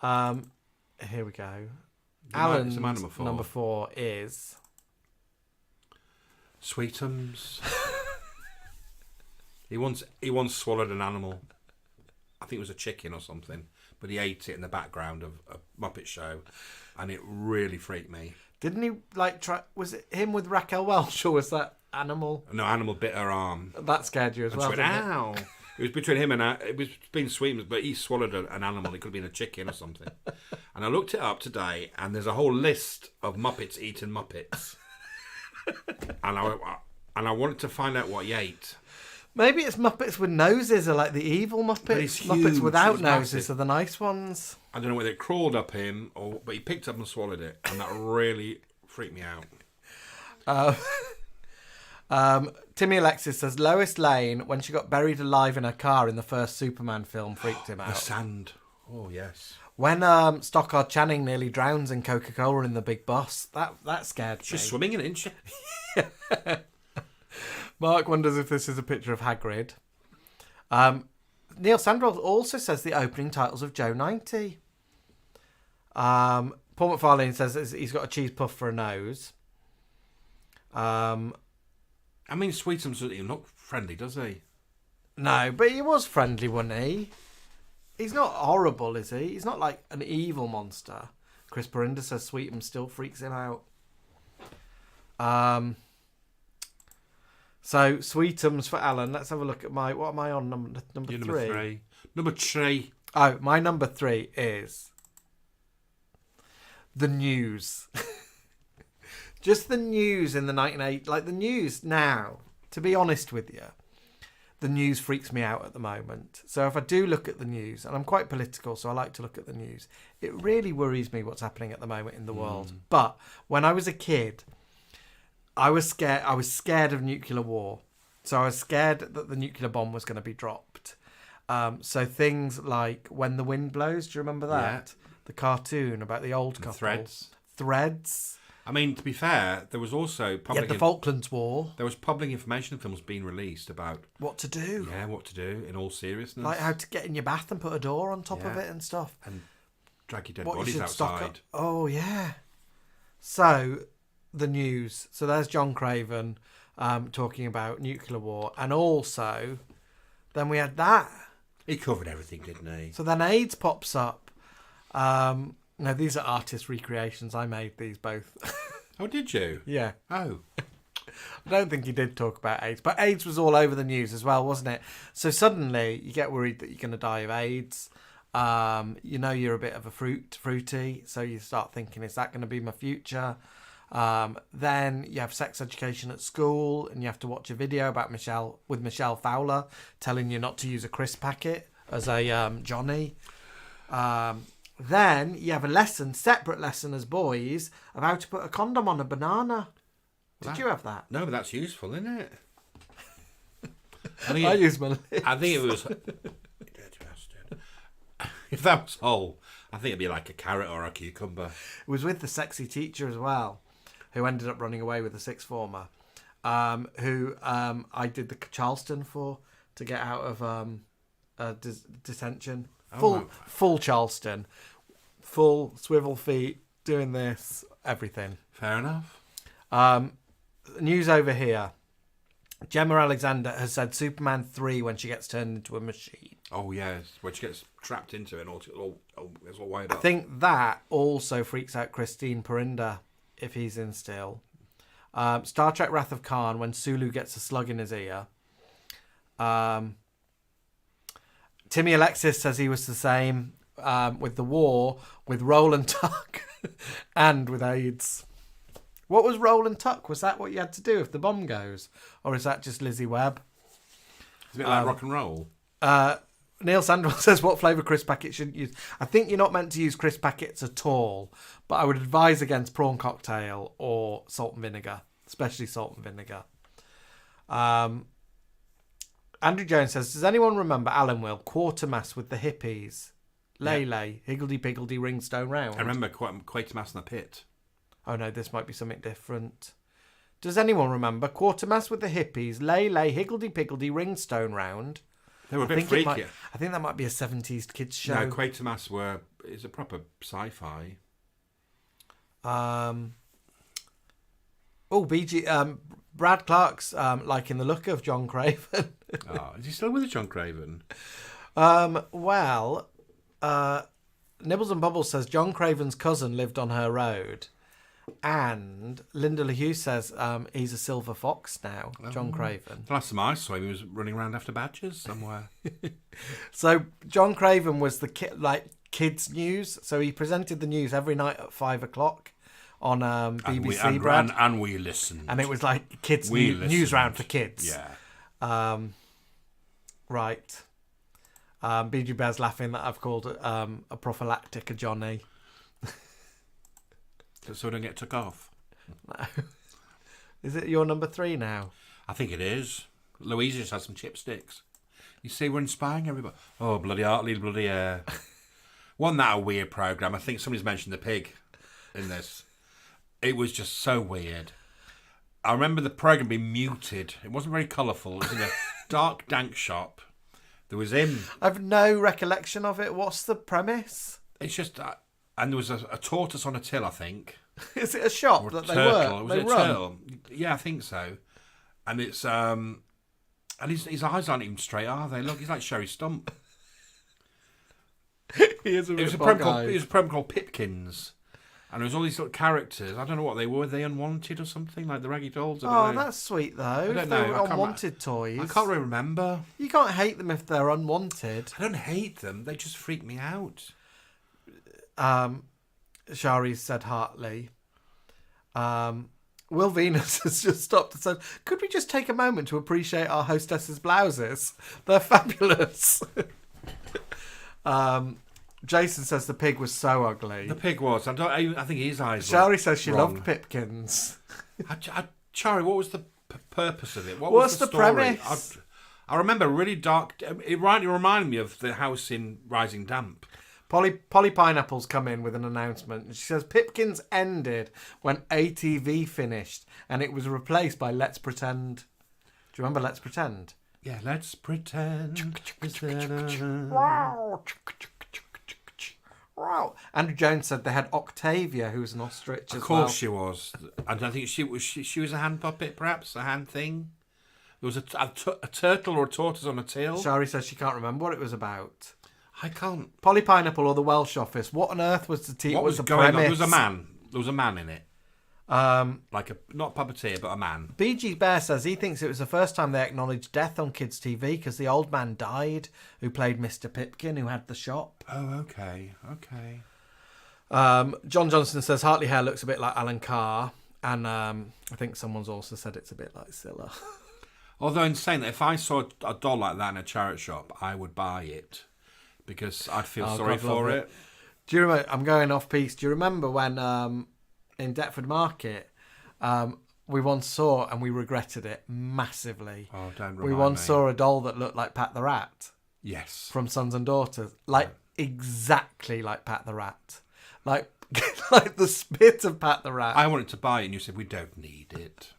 Here we go. Alan's Alan's number 4 is... Sweetums. He once swallowed an animal. I think it was a chicken or something, but he ate it in the background of a Muppet show, and it really freaked me. Didn't he like try? Was it him with Raquel Welch, or was that Animal? No, Animal bit her arm. That scared you as well. Went, ow! It was between him and it was between Sweetums, but he swallowed an animal. It could have been a chicken or something. And I looked it up today, and there's a whole list of Muppets eating Muppets. and I wanted to find out what he ate. Maybe it's Muppets with noses are like the evil Muppets. Muppets without noses massive. are the nice ones. I don't know whether it crawled up him, but he picked up and swallowed it, and that really freaked me out. Timmy Alexis says Lois Lane, when she got buried alive in her car in the first Superman film, freaked him out. The sand. Oh, yes. When Stockard Channing nearly drowns in Coca-Cola in The Big Boss, that scared me. She's swimming in it, isn't she? Mark wonders if this is a picture of Hagrid. Neil Sandwell also says the opening titles of Joe 90. Paul McFarlane says he's got a cheese puff for a nose. I mean, Sweetums doesn't even look friendly, does he? No, but he was friendly, wasn't he? He's not horrible, is he? He's not like an evil monster. Chris Perinda says Sweetum still freaks him out. So Sweetums for Alan. Let's have a look at what am I on? Number You're three. Number 3. Oh, my number 3 is the news. Just the news in the 1980s. Like the news now, to be honest with you, the news freaks me out at the moment. So if I do look at the news, and I'm quite political, so I like to look at the news, it really worries me what's happening at the moment in the world. But when I was a kid, I was scared. I was scared of nuclear war. So I was scared that the nuclear bomb was going to be dropped. So things like When the Wind Blows, do you remember that? Yeah. The cartoon about the old couple. Threads. I mean, to be fair, there was also the Falklands War. There was public information films being released about what to do. Yeah, what to do in all seriousness. Like how to get in your bath and put a door on top of it and stuff. And drag your dead bodies outside. Oh, yeah. So, the news. So there's John Craven talking about nuclear war. And also, then we had that. He covered everything, didn't he? So then AIDS pops up. No, these are artist recreations. I made these both. Oh, did you? Yeah. Oh. I don't think he did talk about AIDS. But AIDS was all over the news as well, wasn't it? So suddenly you get worried that you're going to die of AIDS. You know you're a bit of a fruity. So you start thinking, is that going to be my future? Then you have sex education at school and you have to watch a video about Michelle Fowler telling you not to use a crisp packet as a Johnny. Then you have a separate lesson as boys of how to put a condom on a banana. Did you have that? No, but that's useful, isn't it? I use my lips. I think it was... Dirty bastard. If that was whole, I think it'd be like a carrot or a cucumber. It was with the sexy teacher as well, who ended up running away with a sixth former, who I did the Charleston for to get out of detention. Full Charleston, full swivel feet, doing this, everything. Fair enough. News over here. Gemma Alexander has said Superman 3 when she gets turned into a machine. Oh, yes. When she gets trapped into it and it's all wired up. I think that also freaks out Christine Perinda if he's in still. Star Trek Wrath of Khan when Sulu gets a slug in his ear. Timmy Alexis says he was the same with the war, with Roll and Tuck, and with AIDS. What was Roll and Tuck? Was that what you had to do if the bomb goes? Or is that just Lizzie Webb? It's a bit like rock and roll. Neil Sandwell says, what flavour crisp packet shouldn't use? I think you're not meant to use crisp packets at all, but I would advise against prawn cocktail or salt and vinegar, especially salt and vinegar. Andrew Jones says, does anyone remember Alan Will, Quartermass with the hippies? Lay, higgledy-piggledy, ringstone round. I remember Quatermass in the Pit. Oh no, this might be something different. Does anyone remember Quartermass with the hippies, lay, higgledy-piggledy, ringstone round? They were a bit freaky. I think that might be a 70s kids show. No, Quatermass is a proper sci-fi. Brad Clark's liking the look of John Craven. Oh, is he still with John Craven? Nibbles and Bubbles says John Craven's cousin lived on her road. And Linda LaHue says he's a silver fox now, John Craven. The last time I saw him, he was running around after badgers somewhere. So John Craven was the kids' news. So he presented the news every night at 5:00 on BBC. Brad. And we listened. And it was like kids' news round for kids. Yeah. Right. BG Bear's laughing that I've called a prophylactic a Johnny. So I don't get took off. No. Is it your number 3 now? I think it is. Louise just had some chipsticks. You see, we're inspiring everybody. Oh, bloody Hartley, bloody Wasn't that a weird programme? I think somebody's mentioned the pig in this. It was just so weird. I remember the programme being muted. It wasn't very colourful. It was in a dark, dank shop. There was him. I've no recollection of it. What's the premise? It's just... and there was a tortoise on a till, I think. Is it a shop or that turtle. Was it a turtle? Yeah, I think so. And it's And his eyes aren't even straight, are they? Look, he's like Sherrie Stump. He is a It bit was a program bug-eyed. called Pipkins. And there was all these little characters. I don't know what they were. Were they unwanted or something? Like the Raggy Dolls? I don't know. That's sweet, though. I don't If know. they were I can't unwanted toys. I can't really remember. You can't hate them if they're unwanted. I don't hate them. They just freak me out. Shari said heartily. Will Venus has just stopped and said, could we just take a moment to appreciate our hostesses' blouses? They're fabulous. Jason says the pig was so ugly. The pig was. I think his eyes were Shari says she wrong. loved Pipkins. Shari, what was the purpose of it? What What's was the the story? premise? I remember really dark. It reminded me of the house in Rising Damp. Polly Pineapple's come in with an announcement. She says Pipkins ended when ATV finished and it was replaced by Let's Pretend. Do you remember Let's Pretend? Yeah, Let's Pretend. Wow. Andrew Jones said they had Octavia, who was an ostrich as Of well. course she was. And I think she was a hand puppet, perhaps, a hand thing. There was a turtle or a tortoise on a tail. Shari says she can't remember what it was about. I can't. Polly Pineapple or the Welsh Office. What on earth was What was the going on? premise? There was a man. There was a man in it. Like not a puppeteer, but a man. BG Bear says he thinks it was the first time they acknowledged death on kids' TV because the old man died who played Mr. Pipkin, who had the shop. Oh, okay. John Johnson says Hartley Hare looks a bit like Alan Carr, and I think someone's also said it's a bit like Cilla. Although in saying that, if I saw a doll like that in a charity shop, I would buy it because I'd feel sorry God, for love it. Do you remember? I'm going off piece. Do you remember when in Deptford Market we once saw and we regretted it massively? Oh, don't remind We once me. saw a doll that looked like Pat the Rat. Yes. From Sons and Daughters, exactly like Pat the Rat, like like the spit of Pat the Rat. I wanted to buy it, and you said we don't need it.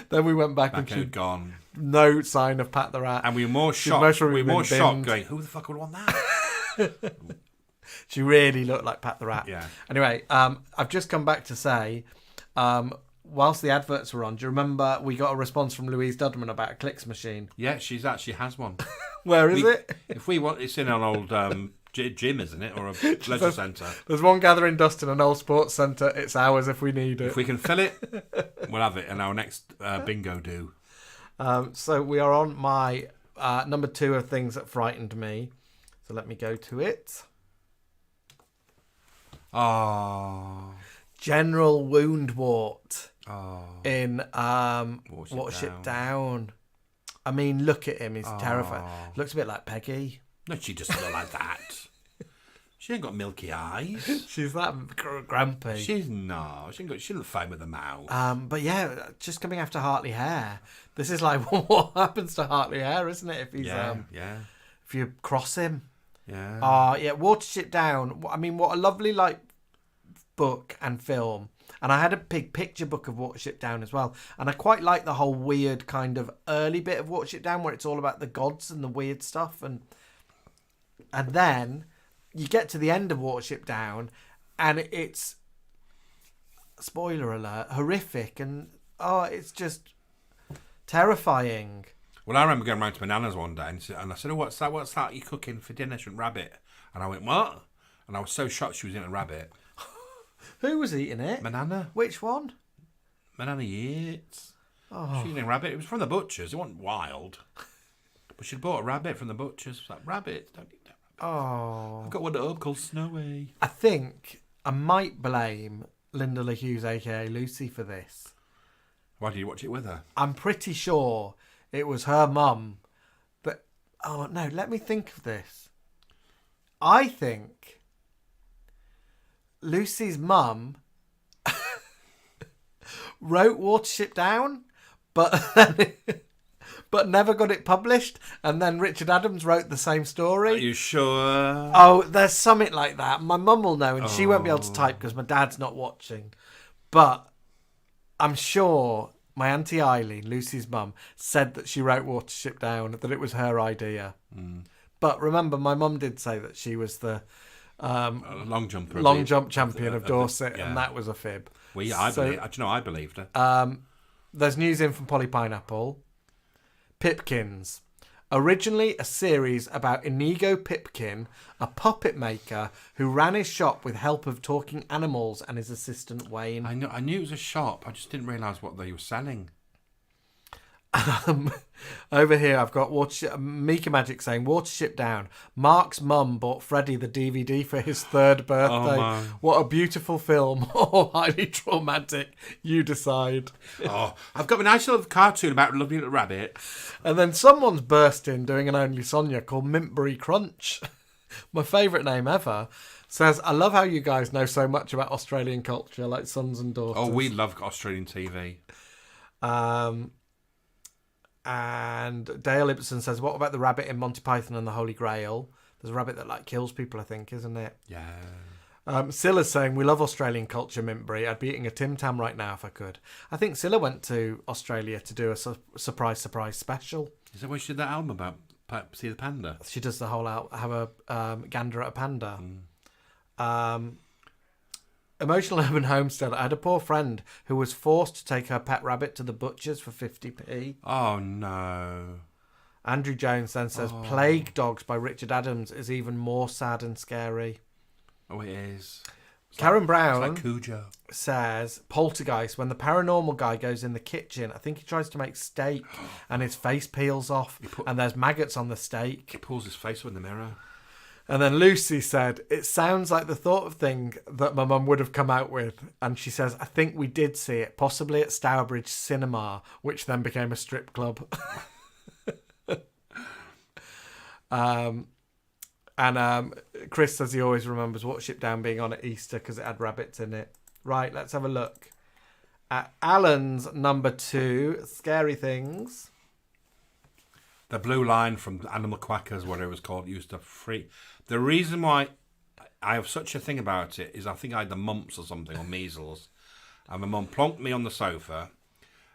Then we went back and Back she out gone. No sign of Pat the Rat. And we were more She'd shocked. most We probably were more been shocked, binned. going, "Who the fuck would want that?" She really looked like Pat the Rat. Yeah. Anyway, I've just come back to say, whilst the adverts were on, do you remember we got a response from Louise Dudman about a clicks machine? Yeah, she's actually has one. Where is it? If we want, it's in an old gym, isn't it, or a leisure centre? There's one gathering dust in an old sports centre. It's ours if we need it. If we can fill it, we'll have it in our next bingo do. So we are on my number 2 of things that frightened me. So let me go to it. Oh. General wound wart in Watership Down. I mean, look at him. He's terrifying. Looks a bit like Peggy. No, she doesn't look like that. She ain't got milky eyes. She's that grumpy. She's no. She doesn't fight with a mouth. But yeah, just coming after Hartley Hare. This is like what happens to Hartley Hare, isn't it? If he's if you cross him. Yeah. Yeah. Watership Down. I mean, what a lovely book and film. And I had a big picture book of Watership Down as well. And I quite like the whole weird kind of early bit of Watership Down where it's all about the gods and the weird stuff. And then you get to the end of Watership Down and it's, spoiler alert, horrific. And it's just terrifying. Well, I remember going round to my nana's one day and I said, "Oh, what's that? What's that you cooking for dinner?" She went, "Rabbit." And I went, "What?" And I was so shocked she was eating a rabbit. Who was eating it? My nana. Which one? My nana Yates. Oh. She was eating a rabbit. It was from the butcher's. It wasn't wild. But she'd bought a rabbit from the butcher's. It was like, "Rabbit, don't eat that rabbit." Oh. I've got one at home called Snowy. I think I might blame Linda LaHughes, a.k.a. Lucy, for this. Why did you watch it with her? I'm pretty sure it was her mum that... Oh, no, let me think of this. I think Lucy's mum wrote Watership Down, but never got it published, and then Richard Adams wrote the same story. Are you sure? Oh, there's something like that. My mum will know, and she won't be able to type because my dad's not watching. But I'm sure my Auntie Eileen, Lucy's mum, said that she wrote Watership Down, that it was her idea. Mm. But remember, my mum did say that she was the long jump champion of Dorset, yeah. and that was a fib. Well, yeah, I believed her. There's news in from Polly Pineapple. Pipkins. Originally a series about Inigo Pipkin, a puppet maker who ran his shop with help of talking animals and his assistant Wayne. I knew it was a shop. I just didn't realise what they were selling. Over here, I've got Mika Magic saying, Watership Down. Mark's mum bought Freddie the DVD for his 3rd birthday. my. What a beautiful film. Oh, highly traumatic. You decide. Oh, I've got a nice little cartoon about a lovely little rabbit. And then someone's burst in doing an Only Sonia called Mintbury Crunch. My favourite name ever. Says, I love how you guys know so much about Australian culture, like sons and daughters. Oh, we love Australian TV. And Dale Ibsen says, what about the rabbit in Monty Python and the Holy Grail? There's a rabbit that like kills people, I think, isn't it? Yeah. Scylla's saying, we love Australian culture, Mintbury. I'd be eating a Tim Tam right now if I could. I think Cilla went to Australia to do a surprise special. Is that where she did that album about See the Panda? She does the whole have a gander at a panda. Emotional Urban Homestead. I had a poor friend who was forced to take her pet rabbit to the butcher's for 50p. Oh, no. Andrew Jones then says, Plague Dogs by Richard Adams is even more sad and scary. Oh, it is. Karen Brown it's like Cujo. Says, Poltergeist, when the paranormal guy goes in the kitchen, I think he tries to make steak and his face peels off and there's maggots on the steak. He pulls his face up in the mirror. And then Lucy said, it sounds like the sort of thing that my mum would have come out with. And she says, I think we did see it, possibly at Stourbridge Cinema, which then became a strip club. Chris says he always remembers Watership Down being on at Easter because it had rabbits in it. Right, let's have a look at Alan's number 2, Scary Things. The blue line from Animal Quackers, whatever it was called, used to freak. The reason why I have such a thing about it is I think I had the mumps or something, or measles. And my mum plonked me on the sofa.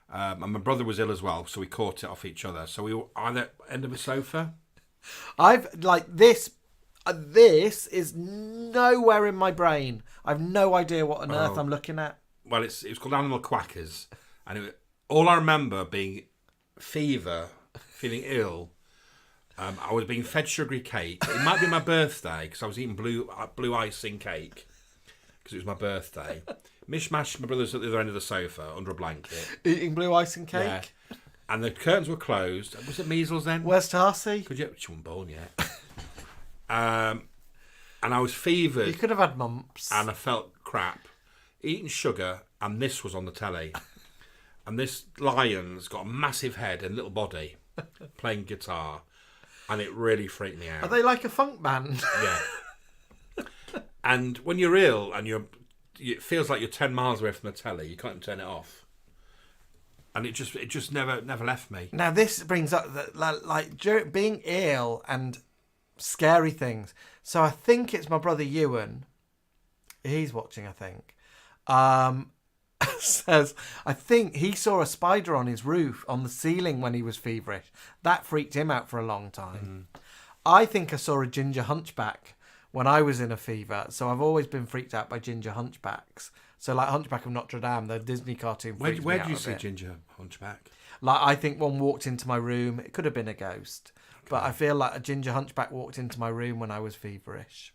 And my brother was ill as well, so we caught it off each other. So we were on the end of the sofa. I've, like, this is nowhere in my brain. I've no idea what on earth I'm looking at. Well, it was called Animal Quackers. And all I remember being fever, feeling ill. I was being fed sugary cake. It might be my birthday because I was eating blue icing cake because it was my birthday. Mishmash, my brother's at the other end of the sofa under a blanket. Eating blue icing cake? Yeah. And the curtains were closed. Was it measles then? Where's Tarsi? She wasn't born yet. And I was fevered. You could have had mumps. And I felt crap. Eating sugar, and this was on the telly. And this lion's got a massive head and little body playing guitar. And it really freaked me out. Are they like a funk band? Yeah. And when you're ill and it feels like you're 10 miles away from the telly, you can't even turn it off. And it just never left me. Now this brings up like being ill and scary things. So I think it's my brother Ewan. He's watching, I think. Says, I think he saw a spider on his roof, on the ceiling when he was feverish. That freaked him out for a long time. I think I saw a ginger hunchback when I was in a fever. So I've always been freaked out by ginger hunchbacks. So like Hunchback of Notre Dame, the Disney cartoon. Where did you see Ginger Hunchback? Like I think one walked into my room. It could have been a ghost. Okay. But I feel like a ginger hunchback walked into my room when I was feverish.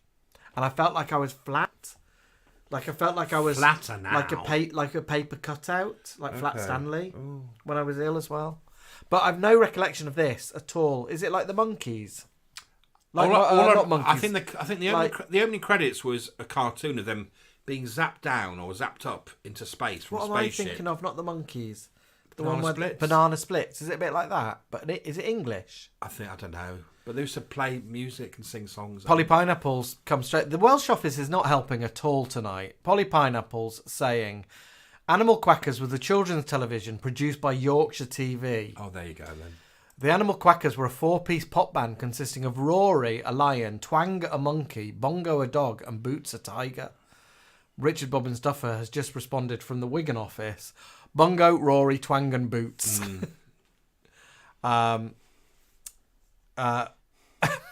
And I felt like I was flat. Like I felt like I was flatter now. like a paper cutout, like Flat Stanley. Ooh. When I was ill as well. But I've no recollection of this at all. Is it like the monkeys? Like not monkeys. I think the opening credits was a cartoon of them being zapped down or zapped up into space from a spaceship. What am I thinking of? Not the monkeys. The Banana one with Splits. Banana Splits. Is it a bit like that? But is it English? I don't know. But they used to play music and sing songs. Polly Pineapples come straight. The Welsh office is not helping at all tonight. Polly Pineapples saying, Animal Quackers was a children's television produced by Yorkshire TV. Oh, there you go then. The Animal Quackers were a 4-piece pop band consisting of Rory, a lion, Twang, a monkey, Bongo, a dog, and Boots, a tiger. Richard Bobbins Duffer has just responded from the Wigan office. Bongo, Rory, Twang, and Boots.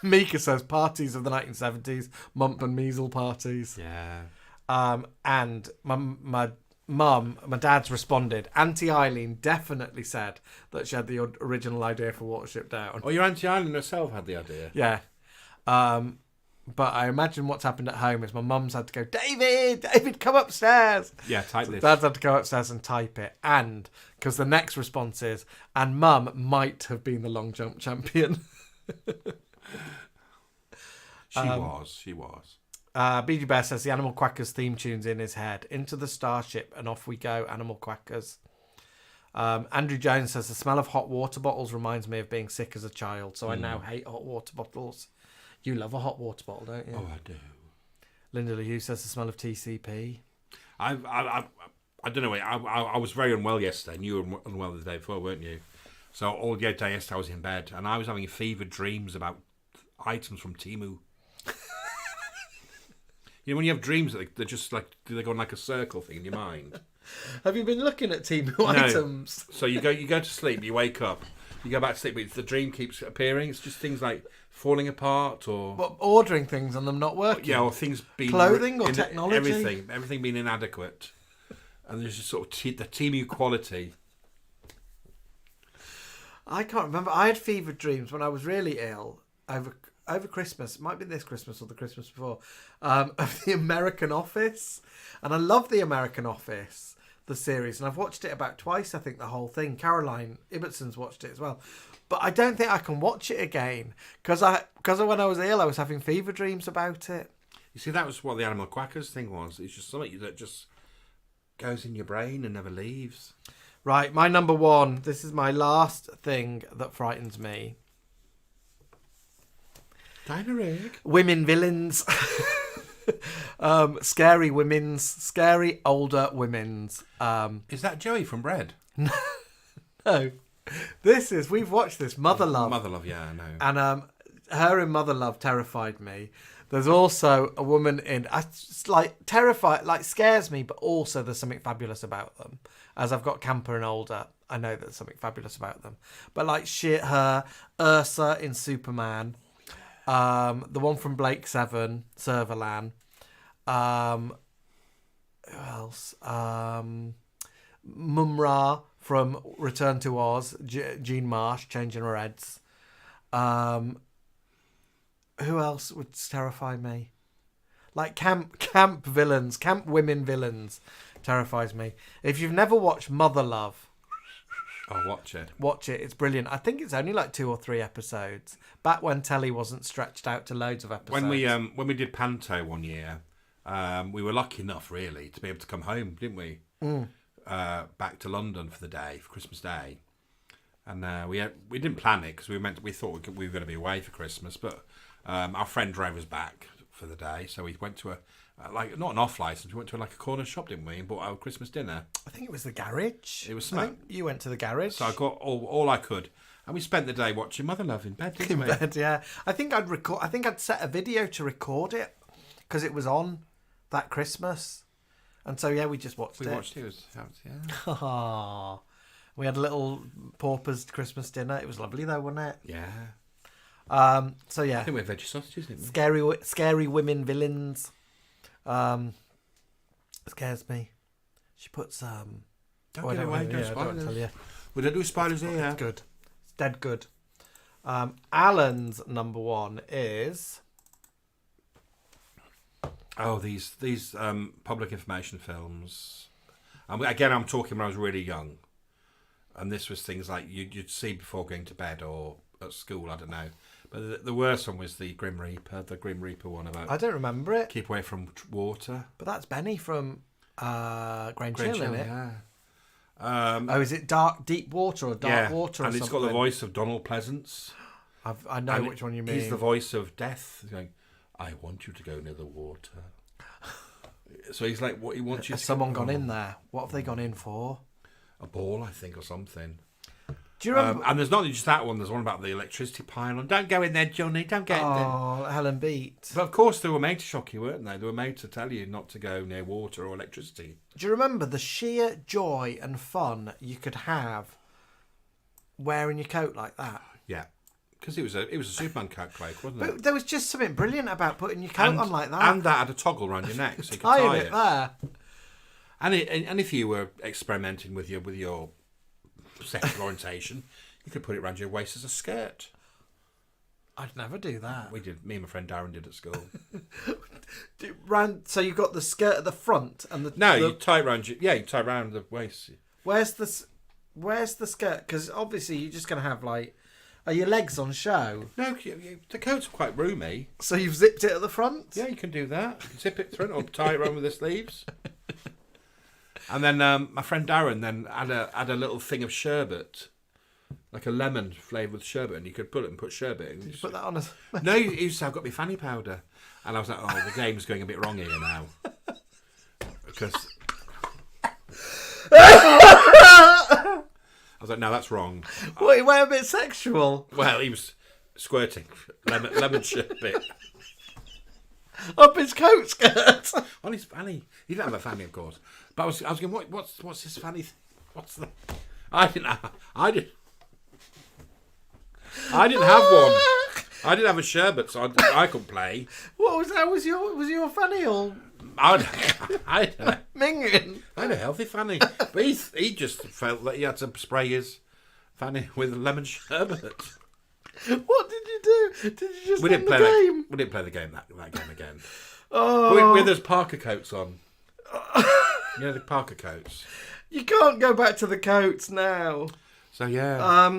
Mika says parties of the 1970s, mump and measle parties. Yeah. And my Mum, my dad's responded. Auntie Eileen definitely said that she had the original idea for Watership Down. Oh, your Auntie Eileen herself had the idea. Yeah. But I imagine what's happened at home is my mum's had to go, David, come upstairs. Yeah, type this. Dad's had to go upstairs and type it. And, because the next response is, and Mum might have been the long jump champion. She was. BG Bear says the Animal Quackers theme tune's in his head. Into the starship and off we go, Animal Quackers. Andrew Jones says the smell of hot water bottles reminds me of being sick as a child, so I now hate hot water bottles. You love a hot water bottle, don't you? Oh, I do. Linda Hughes says the smell of TCP. I don't know. I was very unwell yesterday, and you were unwell the day before, weren't you? So all day yesterday I was in bed, and I was having fevered dreams about items from Temu. You know, when you have dreams that they're just like, they go on like a circle thing in your mind. Have you been looking at Temu items? So you go to sleep, you wake up, you go back to sleep, but the dream keeps appearing. It's just things like falling apart or ordering things and them not working. Yeah, or things being clothing or technology. Everything being inadequate, and there's just sort of the Temu quality. I can't remember. I had fevered dreams when I was really ill over Christmas. It might be this Christmas or the Christmas before. Of the American Office, and I love the American Office, the series, and I've watched it about twice. I think the whole thing. Caroline Ibbetson's watched it as well, but I don't think I can watch it again because when I was ill, I was having fever dreams about it. You see, that was what the Animal Quackers thing was. It's just something that just goes in your brain and never leaves. Right, my number one. This is my last thing that frightens me. Women villains. Scary older women's. Is that Joey from Bread? No. We've watched this, Mother Love. Mother Love, yeah, I know. And her in Mother Love terrified me. There's also a woman in, terrified, scares me, but also there's something fabulous about them. As I've got camper and older, I know there's something fabulous about them. But her, Ursa in Superman, the one from Blake 7, Serverlan. Who else? Mumra from Return to Oz, Jean Marsh, changing her heads. Who else would terrify me? Like camp villains, camp women villains terrifies me. If you've never watched Mother Love, watch it. Watch it. It's brilliant. I think it's only 2 or 3 episodes. Back when telly wasn't stretched out to loads of episodes. When we did Panto one year, we were lucky enough really to be able to come home, didn't we? Back to London for the day, for Christmas Day, and we didn't plan it because we thought we were going to be away for Christmas, but our friend drove us back for the day, so we went to not an off license. We went to a corner shop, didn't we, and bought our Christmas dinner. I think it was the garage. It was something. You went to the garage. So I got all I could, and we spent the day watching Mother Love in bed, didn't we? In bed, yeah. I think I'd set a video to record it because it was on that Christmas, and so we just watched it. We watched it. Yeah. We had a little paupers Christmas dinner. It was lovely though, wasn't it? Yeah. So yeah. I think we had veggie sausages, didn't we? Scary women villains. Scares me. She puts Don't get away, don't spoilers. Tell you. We don't do spoilers here. It's good. It's dead good. Alan's number one is. Oh, these public information films. Again, I'm talking when I was really young, and this was things like you'd see before going to bed or at school. I don't know, but the worst one was the Grim Reaper one about. I don't remember it. Keep away from water. But that's Benny from Grange Hill, isn't it? Yeah. Is it deep water or dark water? And it's got the voice of Donald Pleasance. I know which one you mean. He's the voice of death, going, "I want you to go near the water." So he's like, "What he wants you?" Has someone gone in there? What have they gone in for? A ball, I think, or something. Do you remember? And there's not just that one. There's one about the electricity pylon. Don't go in there, Johnny. Don't get in there. Oh, Helen Beat. But of course, they were made to shock you, weren't they? They were made to tell you not to go near water or electricity. Do you remember the sheer joy and fun you could have wearing your coat like that? Yeah. Because it was a Superman coat, Craig, wasn't it? But there was just something brilliant about putting your coat on like that. And that had a toggle around your neck, so you could tie tie it there. And if you were experimenting with your sexual orientation, you could put it around your waist as a skirt. I'd never do that. We did. Me and my friend Darren did at school. So you got the skirt at the front and the you tie it around you tie it around the waist. Where's the skirt? Because obviously you're just gonna have are your legs on show? No, the coats are quite roomy. So you've zipped it at the front? Yeah, you can do that. You can zip it through or tie it around with the sleeves. And then my friend Darren then had a little thing of sherbet. Like a lemon flavoured sherbet, and you could put it and put sherbet in. Did you put that on a... No, he said, I've got my fanny powder. And I was like, the game's going a bit wrong here now. Because... I was like, no, that's wrong. What, he went a bit sexual? Well, he was squirting lemon sherbet. Up his coat skirt? On his fanny. He didn't have a fanny, of course. But I was going, what's his fanny? What's the... I didn't have one. I didn't have a sherbet, so I could play. What was that? Was your fanny all I minging? I had a healthy fanny, but he just felt that he had to spray his fanny with lemon sherbet. What did you do? Did you just We didn't play the game? We didn't play the game that game again. Oh, with those Parker coats on. You know the Parker coats. You can't go back to the coats now. So yeah.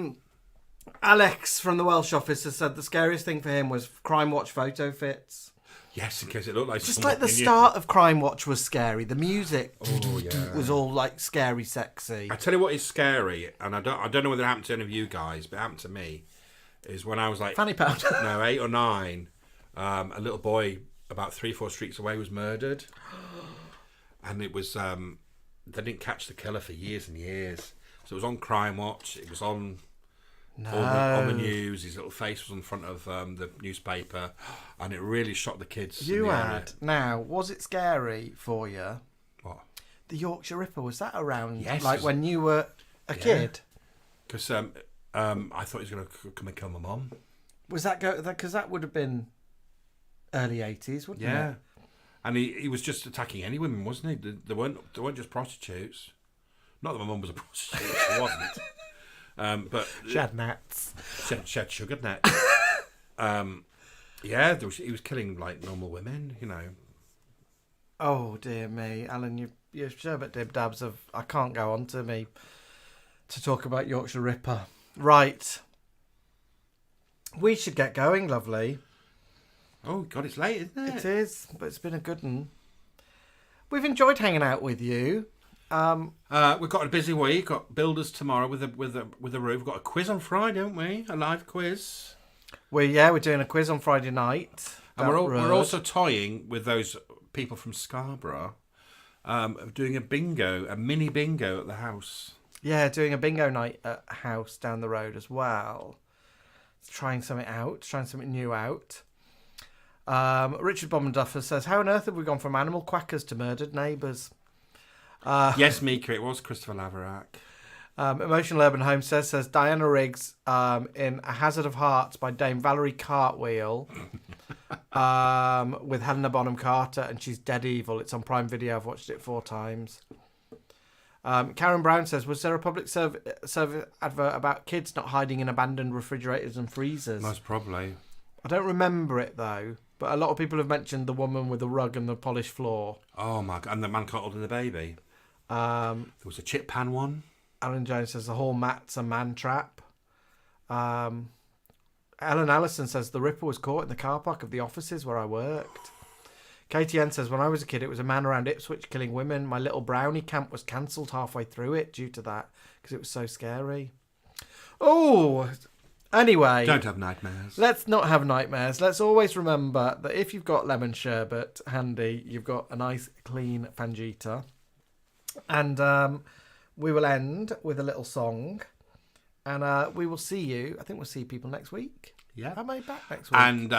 Alex from the Welsh office has said the scariest thing for him was Crime Watch photo fits. Yes, in case it looked like just like the start of Crime Watch was scary. The music was all like scary, sexy. I tell you what is scary, and I don't know whether it happened to any of you guys, but it happened to me. Is when I was like fanny powder. No, 8 or 9. A little boy about 3-4 streets away was murdered, and it was they didn't catch the killer for years and years. So it was on Crime Watch. It was on. On the news, his little face was on front of the newspaper, and it really shocked the kids. You had. Now, was it scary for you? What? The Yorkshire Ripper, was that around? Yes. Like when you were a kid? Because I thought he was going to come and kill my mum. Was that because that would have been early 80s, wouldn't it? Yeah. And he was just attacking any women, wasn't he? They weren't just prostitutes. Not that my mum was a prostitute, she wasn't. But she had gnats. She had sugar gnats. Yeah, he was killing like normal women, you know. Oh dear me, Alan, your sherbet dib dabs of I can't go on to me to talk about Yorkshire Ripper. Right, we should get going, lovely. Oh God, it's late, isn't it? It is, but it's been a good one. We've enjoyed hanging out with you. We've got a busy week. Got builders tomorrow with a roof. We've got a quiz on Friday, haven't we? A live quiz. We're doing a quiz on Friday night. And we're also toying with those people from Scarborough, doing a mini bingo at the house. Yeah, doing a bingo night at a house down the road as well. Trying something new out. Richard Bombenduffer says, how on earth have we gone from animal quackers to murdered neighbours? Yes, Mika, it was Christopher Laverack. Emotional Urban Home says Diana Riggs in A Hazard of Hearts by Dame Valerie Cartwheel with Helena Bonham Carter, and she's dead evil. It's on Prime Video. I've watched it 4 times. Karen Brown says, was there a public service advert about kids not hiding in abandoned refrigerators and freezers? Most probably. I don't remember it though, but a lot of people have mentioned the woman with the rug and the polished floor. Oh my God, and the man caught holding the baby. There was a chip pan one. Alan Jones says the hall mat's a man trap. Ellen Allison says the Ripper was caught in the car park of the offices where I worked. Katie N says when I was a kid it was a man around Ipswich killing women. My little brownie camp was cancelled halfway through it due to that because it was so scary. Oh, anyway. Don't have nightmares. Let's not have nightmares. Let's always remember that if you've got lemon sherbet handy, you've got a nice clean Fangita. And we will end with a little song. And we will see you. I think we'll see people next week. Yeah. Am I back next week? And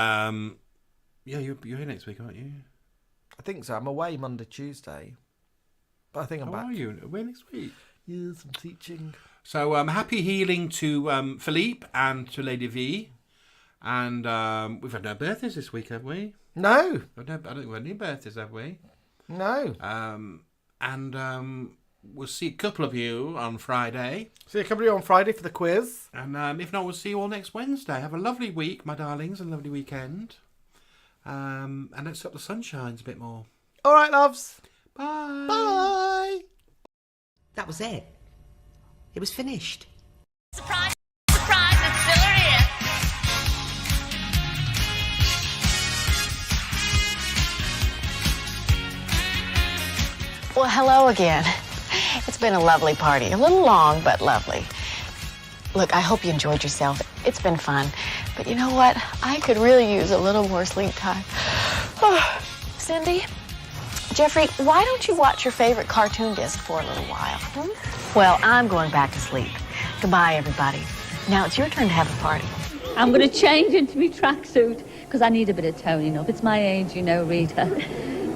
yeah, you're here next week, aren't you? I think so. I'm away Monday, Tuesday. But I think I'm back. How are you? Away next week? Yes, I'm teaching. So happy healing to Philippe and to Lady V. And we've had no birthdays this week, have we? No. I don't think we've had any birthdays, have we? No. And we'll see a couple of you on Friday. See a couple of you on Friday for the quiz. And if not, we'll see you all next Wednesday. Have a lovely week, my darlings, and a lovely weekend. And let's hope the sun shines a bit more. All right, loves. Bye. Bye. That was it. It was finished. Surprise, surprise, it's still here. Well, hello again. It's been a lovely party. A little long, but lovely. Look, I hope you enjoyed yourself. It's been fun. But you know what? I could really use a little more sleep time. Cindy, Jeffrey, why don't you watch your favorite cartoon disc for a little while? Well, I'm going back to sleep. Goodbye, everybody. Now it's your turn to have a party. I'm going to change into my tracksuit because I need a bit of toning up. It's my age, you know, Rita.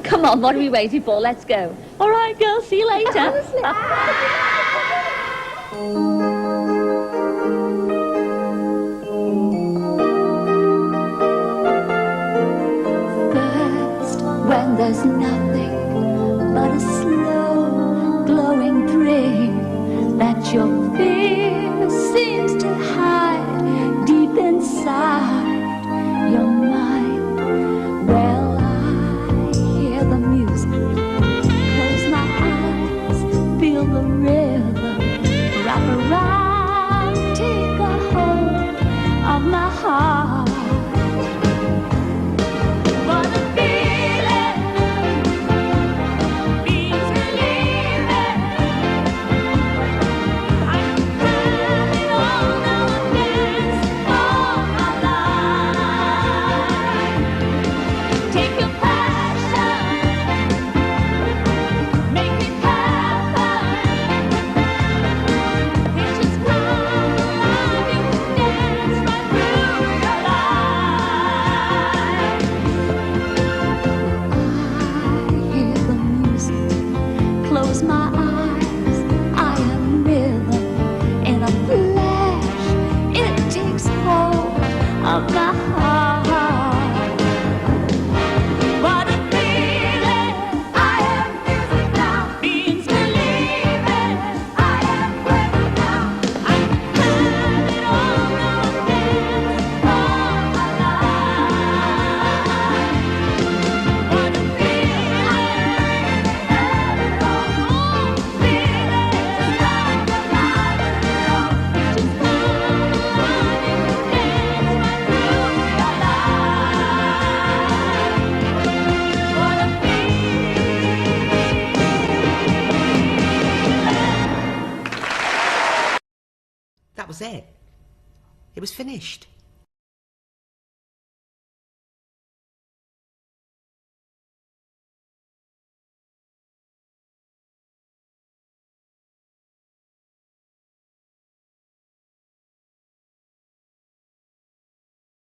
Come on, what are we waiting for? Let's go. All right, girls, see you later. First, when there's nothing but a slow glowing dream that your fear seems to hide deep inside your mind. Well, I hear the music, close my eyes, feel the rhythm, wrap around, take a hold of my heart. What a feeling, feels relieving. I'm having all the dance of my life. Take your passion, make it happen. It's just come alive, you can dance right through your life. I hear the music, close my eyes, I am rhythm. In a flash, it takes hold of my heart. What a feeling, I am music now, means believing. I am breathing now, I'm having all the dance of my life. What a feeling, having all the feelings like a light in the road. Just come alive, you can dance right through your life. What a That was it. It was finished.